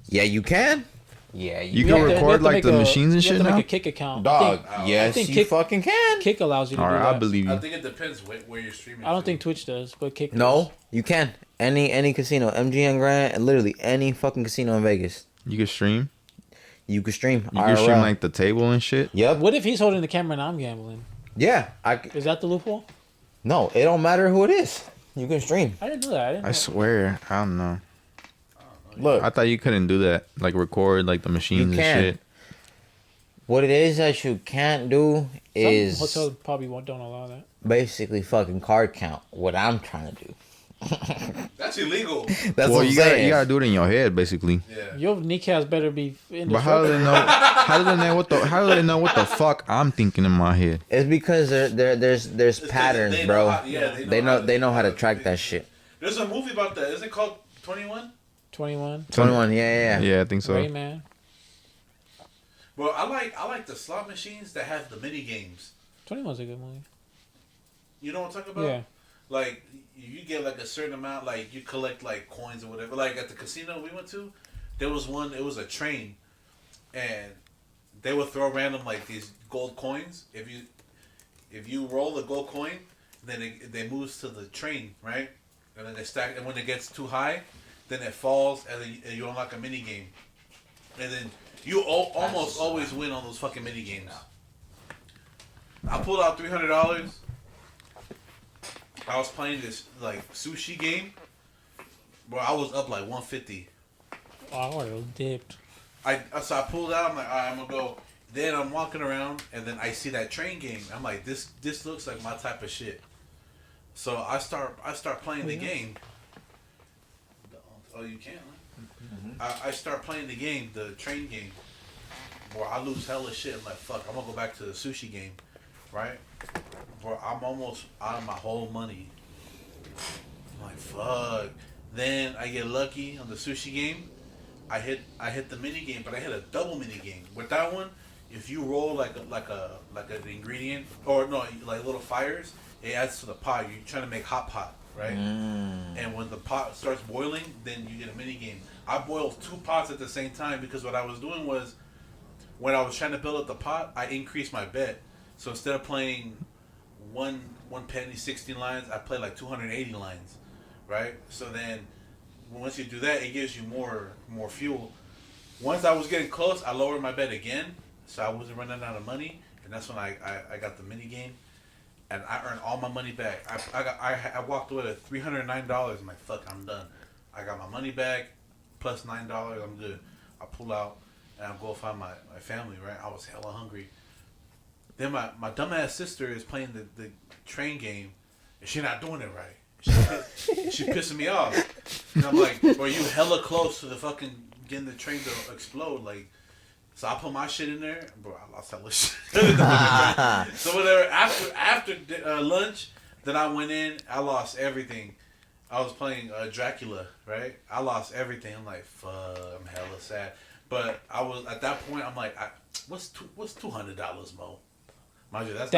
Yeah, you can. Yeah, You We can have to- we record have to like make the a- machines and you have shit to now. make a Kick account. Dog. I think, Yes, think you Kick- fucking can. Kick allows you to All do right, I that. believe I you. think it depends where you're streaming. I don't to. think Twitch does, but Kick. No, does. you can. Any casino, MGM Grand, and literally any fucking casino in Vegas, You can stream. you can stream. You can stream IRL. like the table and shit. Yep. What if he's holding the camera and I'm gambling? Yeah. Is that the loophole? No, it don't matter who it is. You can stream. I didn't know that. I didn't I know. swear, I don't know. Look, I thought you couldn't do that, like record like the machines and can. shit. what it is that you can't do is Some hotels probably don't allow that. basically fucking card count. What I'm trying to do. That's illegal. That's Well, what I'm you saying. gotta do it in your head, basically. Yeah. Your kneecaps better be in the But how do they know? How do they know what the fuck I'm thinking in my head? It's because there's patterns, They know bro. how- yeah, They know how to track that shit. There's a movie about that. Is it called 21? 21. 21, yeah. Yeah, I think so. Rayman. Well, I like the slot machines that have the mini games. 21's a good movie. You know what I'm talking about? Yeah. Like you get like a certain amount, like you collect like coins or whatever. Like at the casino we went to, there was one. It was a train, and they would throw random like these gold coins. If you roll the gold coin, then they moves to the train, right? And then they stack. And when it gets too high, then it falls, and then you unlock a mini game. And then you almost always win on those fucking mini games. I pulled out $300. I was playing this like sushi game, where I was up like 150. Oh, I would have dipped. So I pulled out. I'm like, all right, I'm gonna go. Then I'm walking around, and then I see that train game. I'm like, this looks like my type of shit. So I start playing the game. Oh, you can't. Huh? I start playing the game, the train game, where I lose hella shit. I'm like, fuck, I'm gonna go back to the sushi game, right? Where I'm almost out of my whole money. I'm like, fuck. Then I get lucky on the sushi game. I hit the mini game, but I hit a double mini game. With that one, if you roll like an ingredient or no, like little fires, it adds to the pot. You're trying to make hot pot, right? And when the pot starts boiling, then you get a mini game. I boiled 2 pots at the same time because what I was doing was when I was trying to build up the pot, I increased my bet. So instead of playing one penny 16 lines, I played like 280 lines, right? So then once you do that, it gives you more fuel. Once I was getting close, I lowered my bet again, so I wasn't running out of money, and that's when I got the mini game, and I earned all my money back. I walked away with $309. I'm like, fuck, I'm done. I got my money back, plus $9. I'm good. I pull out and I go find my family. Right, I was hella hungry. Then my dumbass sister is playing the train game, and she not doing it right. She pissing me off. And I'm like, bro, you hella close to the fucking getting the train to explode. Like, so I put my shit in there. Bro, I lost hella shit. So whatever. After lunch, then I went in. I lost everything. I was playing Dracula, right? I lost everything. I'm like, fuck, I'm hella sad. But I was at that point. I'm like, what's $200, Mo? Mind you, that's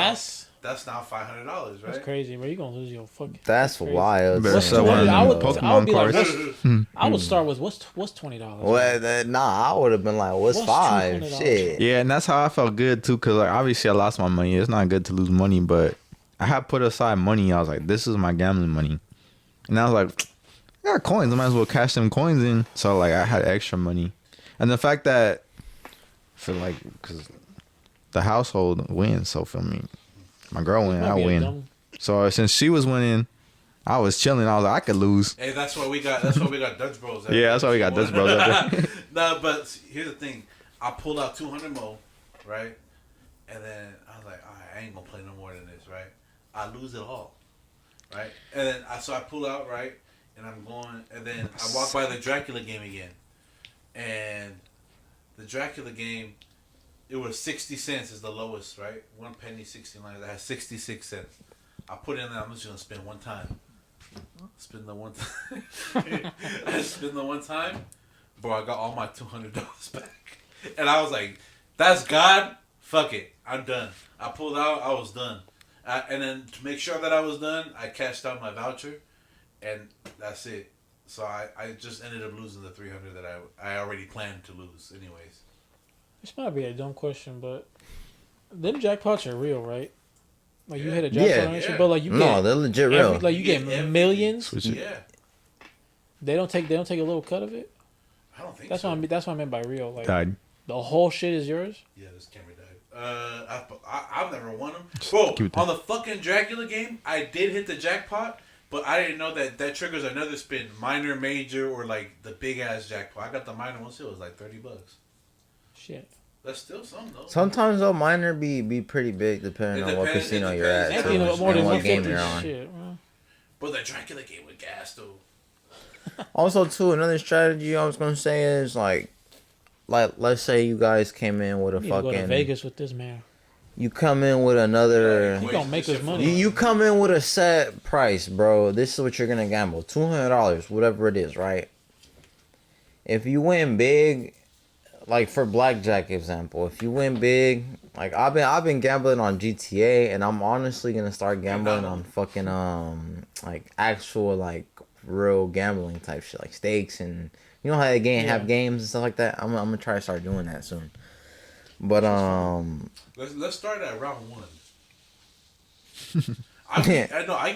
now $500, right? That's crazy, bro. You gonna lose your fucking. That's crazy. wild. Better What's sell one of them I would Pokemon be like, cards. I would start with what's $20. Well, nah, I would have been like, what's What's five? $200? Shit. Yeah, and that's how I felt good too, cause like obviously I lost my money. It's not good to lose money, but I had put aside money. I was like, this is my gambling money, and I was like, I got coins. I might as well cash them coins in. So like I had extra money, and the fact that I feel like because the household wins, so feel me. My girl win, I win. So since she was winning, I was chilling. I was like, I could lose. Hey, that's why we got Dutch Bros. Yeah, that's why we got Dutch Bros out there. No, but here's the thing. I pulled out 200 mo, right? And then I was like, all right, I ain't gonna play no more than this, right? I lose it all, right? And then I pull out, right? And I'm going, and then I walk by the Dracula game again, and the Dracula game. It was 60 cents is the lowest, right? 1 penny, 60 lines. I had 66 cents. I put in there, I'm just going to spend one time. Spend the one time. I spend the one time. Bro, I got all my $200 back. And I was like, that's God. Fuck it. I'm done. I pulled out. I was done. And then to make sure that I was done, I cashed out my voucher. And that's it. So I just ended up losing the 300 that I already planned to lose anyways. This might be a dumb question, but them jackpots are real, right? Like you hit a jackpot on shit, but like you get they're legit real. like you get millions. Yeah. They don't take a little cut of it. I don't think That's so. what I meant by real. Like Died. the whole shit is yours. Yeah, this camera died. I've never won them. Bro, on the fucking Dracula game, I did hit the jackpot, but I didn't know that triggers another spin, minor, major, or like the big ass jackpot. I got the minor one, so it was like $30. Shit. That's still some though. Sometimes though, minor be pretty big depending on what casino you're at That too, thing and more than what game 150 you're on. shit, bro. But the Dracula game with gas though. Also, too, another strategy I was gonna say is like let's say you guys came in with a You need to go to fucking Vegas with this man. you come in with another. You gonna make us money. You come in with a set price, bro. This is what you're gonna gamble. $200, whatever it is, right? If you win big, like for blackjack example, if you win big, like I've been gambling on GTA, and I'm honestly gonna start gambling on fucking like actual like real gambling type shit, like stakes, and you know how they have games and stuff like that. I'm gonna try to start doing that soon. But let's start at round one. I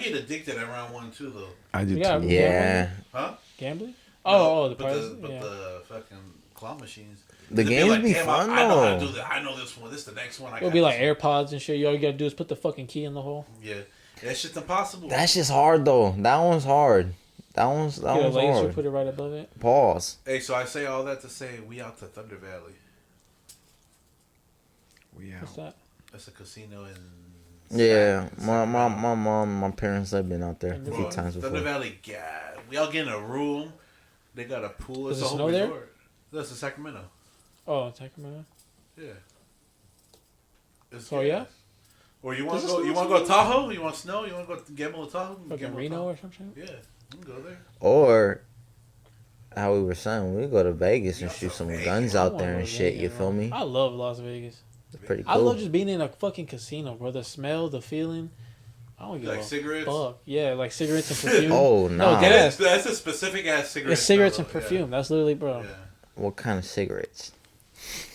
get addicted at round one too though. I do Yeah, too. yeah, Huh? Gambling? No, The but price. the fucking claw machines. the They'll games like, be "Damn, fun I know how to though. do that. I know this one. This is the next one. It'll be like AirPods and shit. All you gotta do is put the fucking key in the hole. Yeah, that shit's impossible. That's just hard though. That one's hard. That one's Get a laser, hard. put it right above it. Pause. Hey, so I say all that to say we out to Thunder Valley. We What's that? That's a casino in. Yeah, Sac- my Sacramento. mom, my parents have been out there a few Bro, times Thunder before. Valley, yeah. We all get in a room. They got a pool. Does It's it a snow whole there? resort. That's in Sacramento. Oh, Sacramento. Yeah. It's Oh, yeah? Or you want Does to it go? You snow want to go Tahoe? You want snow? You want to go gamble in Tahoe? Fucking Gamble in Reno Tahoe. or something? Yeah, we can go there. Or how we were saying, we go to Vegas and Yeah, shoot so some Vegas. guns I out wanna there go and to shit. You Vegas, feel bro. me? I love Las Vegas. It's pretty I cool. love just being in a fucking casino, bro. The smell, the feeling. I don't give Like a cigarettes? fuck. Yeah, like cigarettes and perfume. Oh, nah. dead ass. That's a specific ass cigarette. It's cigarettes smell, and though. perfume. That's literally, bro. Yeah. What kind of cigarettes?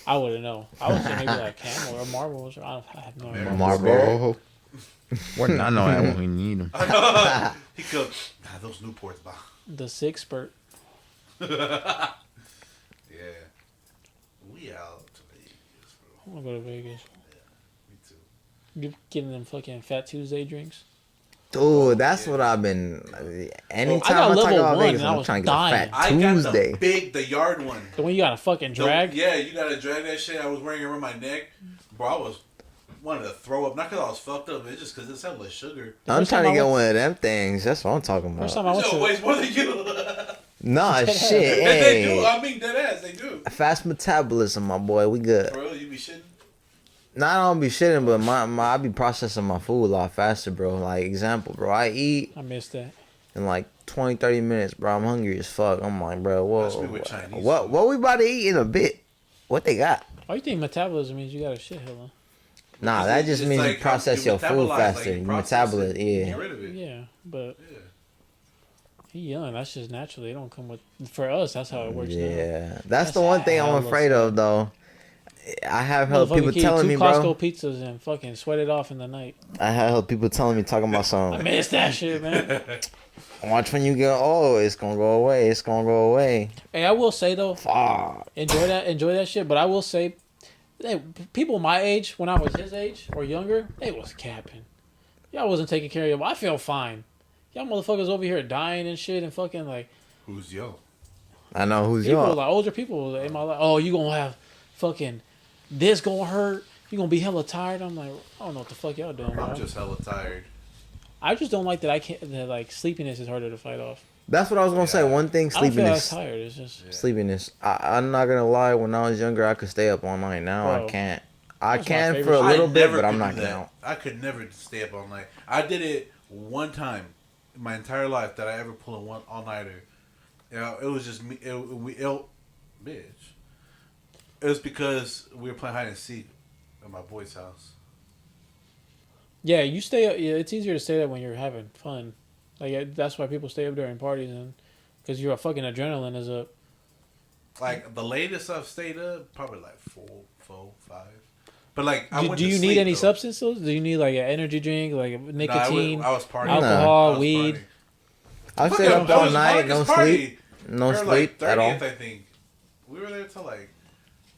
I wouldn't know. I would say maybe like Camel or Marlboro. I have no idea. Marlboro. We're not know that when we need them. He could. Those Newports, bah. The Six Spurt. Yeah. We out to Vegas, bro. I want to go to Vegas. Me too. You getting them fucking Fat Tuesday drinks? Dude, that's what I've been. Anytime got I talk level about one Vegas, and I I'm was trying to get dying. a fat I got Tuesday. the yard one. The one you got to fucking drag? Yeah, you gotta drag that shit. I was wearing it around my neck. Bro, I was wanted to throw up. Not because I was fucked up. It's just because it's hella sugar. I'm First trying time to I get went- one of them things. That's what I'm talking First about. time I went Yo, to... weighs more than you. Nah, shit. They do. Hey. I mean, dead ass. They do. Fast metabolism, my boy. We good. Bro, you be shitting. Not I don't be shitting, but I be processing my food a lot faster, bro. Like, example, bro. I eat I missed that. in like 20, 30 minutes, bro. I'm hungry as fuck. I'm like, bro, That's me whoa. with Chinese What food. we about to eat in a bit? What they got? Oh, you think metabolism means you got a shit hella? Nah, It's- that just it's means like you process you your food metabolize, like, faster. you You process metabolize, it. yeah. Get rid of it. Yeah, but Yeah. he young. That's just naturally. They don't come with... For us, that's how it works now. Yeah, that's That's the one thing I'm hella afraid of, though. I have heard Motherfucker people can eat telling two me, Costco bro. pizzas and fucking sweat it off in the night. I have heard people telling me, talking about I something. missed that shit, man. Watch when you get old, it's gonna go away. It's gonna go away. Hey, I will say though, Fuck. enjoy that shit. But I will say, hey, people my age, when I was his age or younger, they was capping. Y'all wasn't taking care of you. I feel fine. Y'all motherfuckers over here dying and shit and fucking like Who's yo? I know who's people yours. like older people in my life. Oh, you gonna have fucking this gonna hurt. You gonna be hella tired. I'm like, I don't know what the fuck y'all doing, bro. I'm just hella tired. I just don't like that. I can't. That like sleepiness is harder to fight off. That's what I was gonna say. One thing, I don't feel as sleepiness. tired. It's just Sleepiness. I'm not gonna lie. When I was younger, I could stay up all night. Now Bro, I can't. I that's my can favorite for a shit. little I bit, never but I'm could not do gonna. that. I could never stay up all night. I did it one time in my entire life that I ever pulled a one all nighter. Yeah, it was just me. Bitch. It was because we were playing hide and seek at my boy's house. yeah. You stay up. Yeah, it's easier to stay up when you're having fun. Like that's why people stay up during parties and because your fucking adrenaline is up. Like the latest I've stayed up, probably like 4, 5. But like, I went Do to you need sleep, any though. substances? Do you need like an energy drink, like nicotine, I was partying. alcohol, I was weed? partying. I Fuck stayed it, up I all was night, partying, no it's party. sleep, no We were, sleep like, at all. 30th, I think. We were there till like.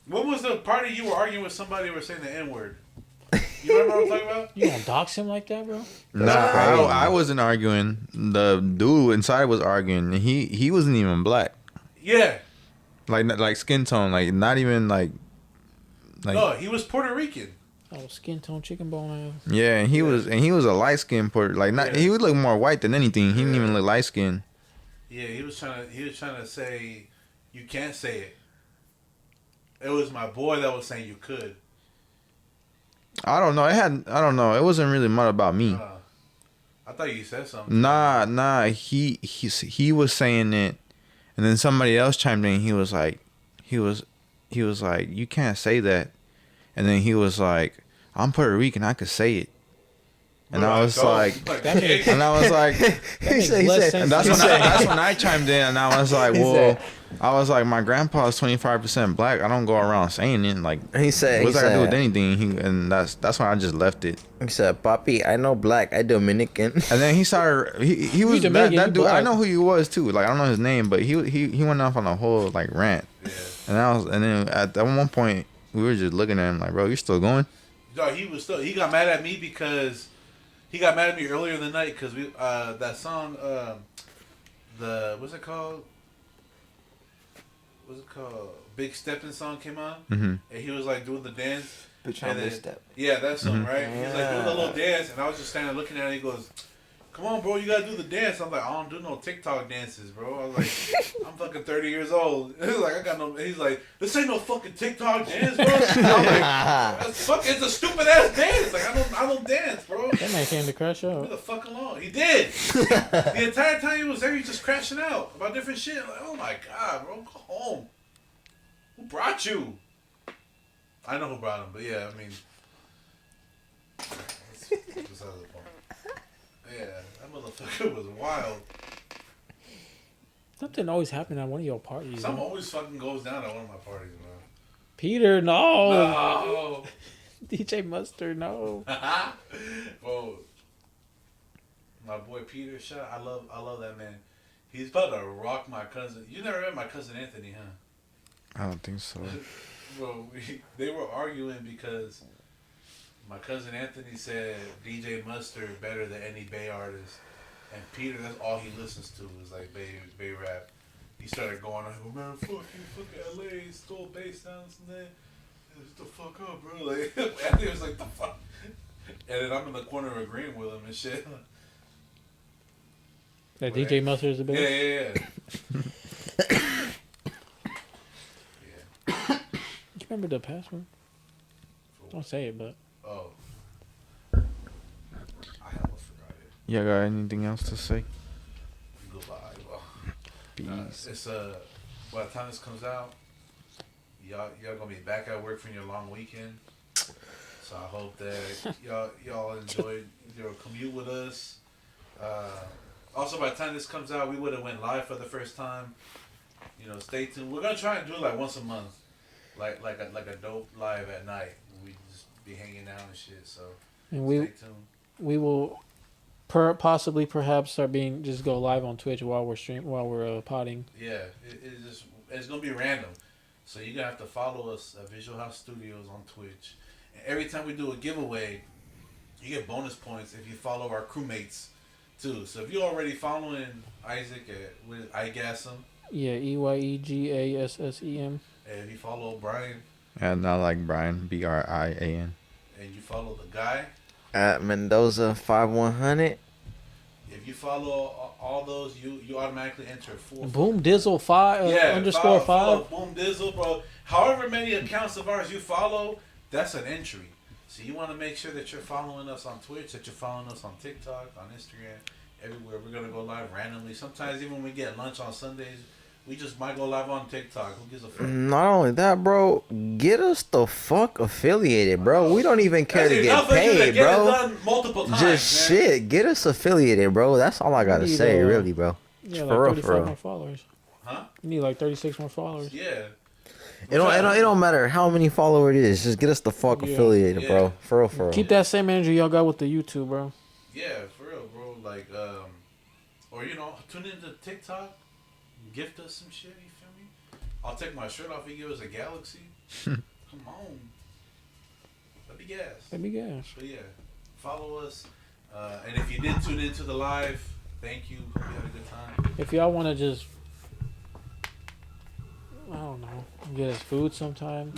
When was the party you were arguing with somebody who were saying the N word? You remember what I'm talking about? You gonna dox him like that, bro? Nah, crazy. I wasn't arguing. The dude inside was arguing. And he wasn't even black. Yeah. Like skin tone. Like not even like. No, he was Puerto Rican. Oh, skin tone, chicken bone ass. Yeah, and he was a light skinned Puerto. Like not. Yeah. He would look more white than anything. He didn't even look light skinned. Yeah, he was trying to say you can't say it. It was my boy that was saying you could. I don't know. I don't know. It wasn't really much about me. I thought you said something. Nah. He was saying it, and then somebody else chimed in. He was like, you can't say that, and then he was like, I'm Puerto Rican. I could say it, and I was like, That makes- and I was like, He said, less sense. and that's when I chimed in, and I was like, He well, said- I was like, my grandpa's 25% black. I don't go around saying it. Like, He said, what's that got to do with anything? And that's why I just left it. he said, Papi, I know black, I Dominican. And then he started. He was Dominican, that you dude. I black. know who he was too. Like I don't know his name, but he went off on a whole like rant. Yeah. And then at one point we were just looking at him like, bro, you still going? No, he got mad at me because he got mad at me earlier in the night because we that song what's it called? Big Steppin' song came on, and he was like doing the dance. Bitch, And on this then- step. Yeah, that song, right? He was like doing the little Yeah. dance, and I was just standing looking at it. He goes, come on, bro, you gotta do the dance. I'm like, I don't do no TikTok dances, bro. I was like, I'm fucking 30 years old. He's like, I got no. He's like, this ain't no fucking TikTok dance, bro. I'm like, that's fuck. It's a stupid ass dance. Like, I don't dance, bro. That man came to crash Leave out. the fuck alone. He did. The entire time he was there, he was just crashing out about different shit. Like, oh my god, bro, go home. Who brought you? I know who brought him, but yeah, I mean, that's besides the point. Yeah, that motherfucker was wild. Something always happened at one of your parties. Something man. always fucking goes down at one of my parties, man. Peter, no. No. DJ Mustard, no. Bro, my boy Peter, I love that man. He's about to rock my cousin. You never met my cousin Anthony, huh? I don't think so. Bro, they were arguing because my cousin Anthony said DJ Mustard better than any Bay artist, and Peter, that's all he listens to is like Bay rap. He started going on, man, fuck LA, stole bass sounds and then shut the fuck up, bro. Like Anthony was like, the fuck, and then I'm in the corner agreeing with him and shit. That DJ Mustard is the best. Yeah. You remember the password? Don't say it, but. Oh. I almost forgot it. Yeah, got anything else to say? Goodbye. Well, Peace. it's by the time this comes out, y'all gonna be back at work from your long weekend. So I hope that y'all enjoyed your commute with us. Also, by the time this comes out, we would have went live for the first time. You know, stay tuned. We're gonna try and do it like once a month, like a dope live at night. We just be hanging out and shit. So And stay tuned. we will perhaps start just go live on Twitch while we're potting. Yeah, it's gonna be random. So you're gonna have to follow us at Visual House Studios on Twitch. And every time we do a giveaway, you get bonus points if you follow our crewmates too. So if you're already following Isaac with eyegassem, Yeah, EYEGASSEM. and if you follow Brian, And not like Brian, BRIAN. and you follow the guy, At Mendoza 5100. if you follow all those, you automatically enter full. Boom Dizzle _5. Follow Boom Dizzle, bro. However many accounts of ours you follow, that's an entry. So you want to make sure that you're following us on Twitch, that you're following us on TikTok, on Instagram, everywhere. We're gonna go live randomly. Sometimes even when we get lunch on Sundays, we just might go live on TikTok. Who gives a fuck? Not only that, bro, get us the fuck affiliated, bro. We don't even care to get paid, Get it bro. done multiple times, Just man. shit, get us affiliated, bro. That's all I gotta Need, say, really, bro. Yeah, For like real, 35 for real. more followers. Huh? You need like 36 more followers. Yeah. It don't matter how many followers it is. Just get us the fuck Yeah. affiliated, Yeah. bro. For real, for real. Keep that same energy y'all got with the YouTube, bro. Yeah, for real, bro. Like, or tune into TikTok, gift us some shit. You feel me? I'll take my shirt off. You give us a galaxy. Come on, that'd be gas. That'd be gas. But yeah, follow us. And if you did tune into the live, thank you. Hope you had a good time. If y'all want to just, I don't know, get us food sometime,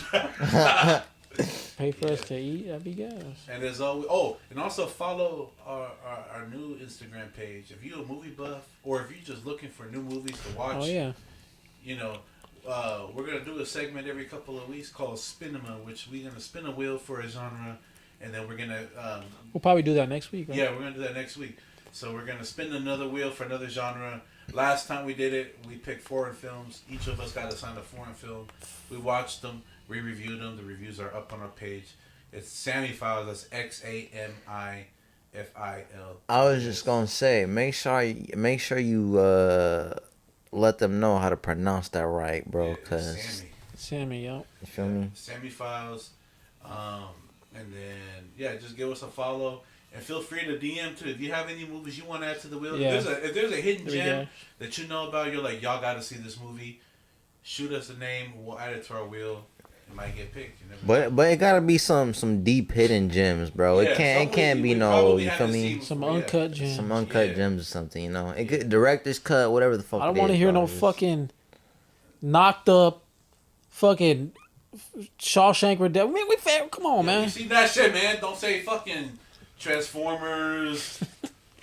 pay for us to eat, that'd be gas. And there's always and also follow our new Instagram page. If you're a movie buff, or if you're just looking for new movies to watch, Oh yeah. We're gonna do a segment every couple of weeks called Spinema, which we're gonna spin a wheel for a genre, and then we're gonna We'll probably do that next week, right? yeah, we're gonna do that next week. So we're gonna spin another wheel for another genre. Last time we did it, we picked foreign films. Each of us got assigned a foreign film. We watched them, we reviewed them. The reviews are up on our page. It's Sammy Files. That's XAMIFIL. I was just gonna say, make sure you let them know how to pronounce that right, bro. Yeah, Cause Sammy, yo. you feel me? Sammy Files. And then just give us a follow. And feel free to DM too. If you have any movies you want to add to the wheel, Yeah. if there's a hidden There we gem go. that you know about, you're like, y'all got to see this movie, shoot us a name, we'll add it to our wheel. It might get picked. You never know. But it gotta be some deep hidden gems, bro. Yeah, It can't be we no, probably you have feel to me? see Some before, yeah. uncut gems. Some uncut Yeah. gems or something, you know. It could director's cut, whatever the fuck. I don't want to hear no fucking knocked up fucking Shawshank Redemption. Man, come on, Yeah, man. you see that shit, man? Don't say fucking Transformers.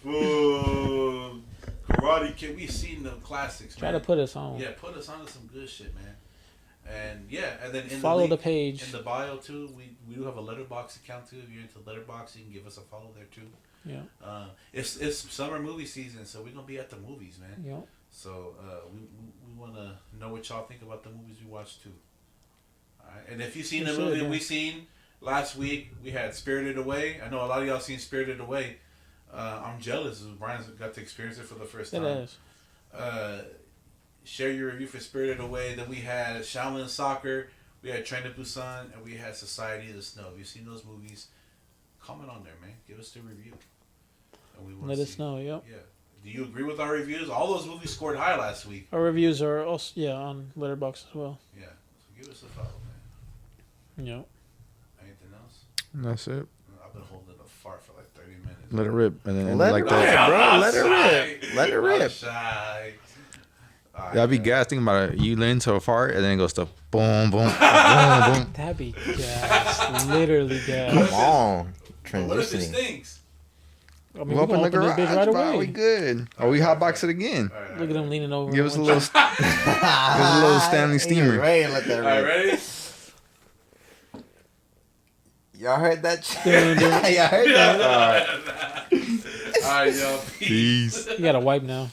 Ooh, Karate Kid. We've seen the classics. Try man. to put us on. Yeah, put us onto some good shit, man. And yeah, and then in Follow the link, page. in the bio too. We do have a Letterboxd account too. If you're into Letterboxd, you can give us a follow there too. Yeah. It's summer movie season, so we're gonna be at the movies, man. Yeah. So we want to know what y'all think about the movies we watched too. All right, and if you've seen the movie we seen last week, we had Spirited Away. I know a lot of y'all seen Spirited Away. I'm jealous. Brian's got to experience it for the first time. It is. Share your review for Spirited Away. Then we had Shaolin Soccer. We had Train to Busan, and we had Society of the Snow. If you've seen those movies, comment on there, man. Give us the review. And we Let us know. Yep. Yeah. Do you agree with our reviews? All those movies scored high last week. Our reviews are also on Letterboxd as well. Yeah. So give us a follow, man. Yep. Anything else? That's it. I've been holding a fart for like 30 minutes. Let it rip, and then Let like it that. rip, bro. I'm Let it shy. rip. Let it rip. I'm shy. All right, That'd be man. gas. Think about it. You lean to a fart, and then it goes to boom, boom, boom, boom. That'd be gas. Literally gas. Come on. But what if it Transitioning. stinks? I mean, We we open open the this garage, bitch right bro. away. We good. Oh, we hotbox it again. All right, Look at him leaning over. Give us a one little, cheek. give us a little Stanley steamer. Ready, let that All right, rip. ready? Y'all heard that? Dun, dun. Y'all heard that? All right, y'all. Peace. Peace. You gotta wipe now.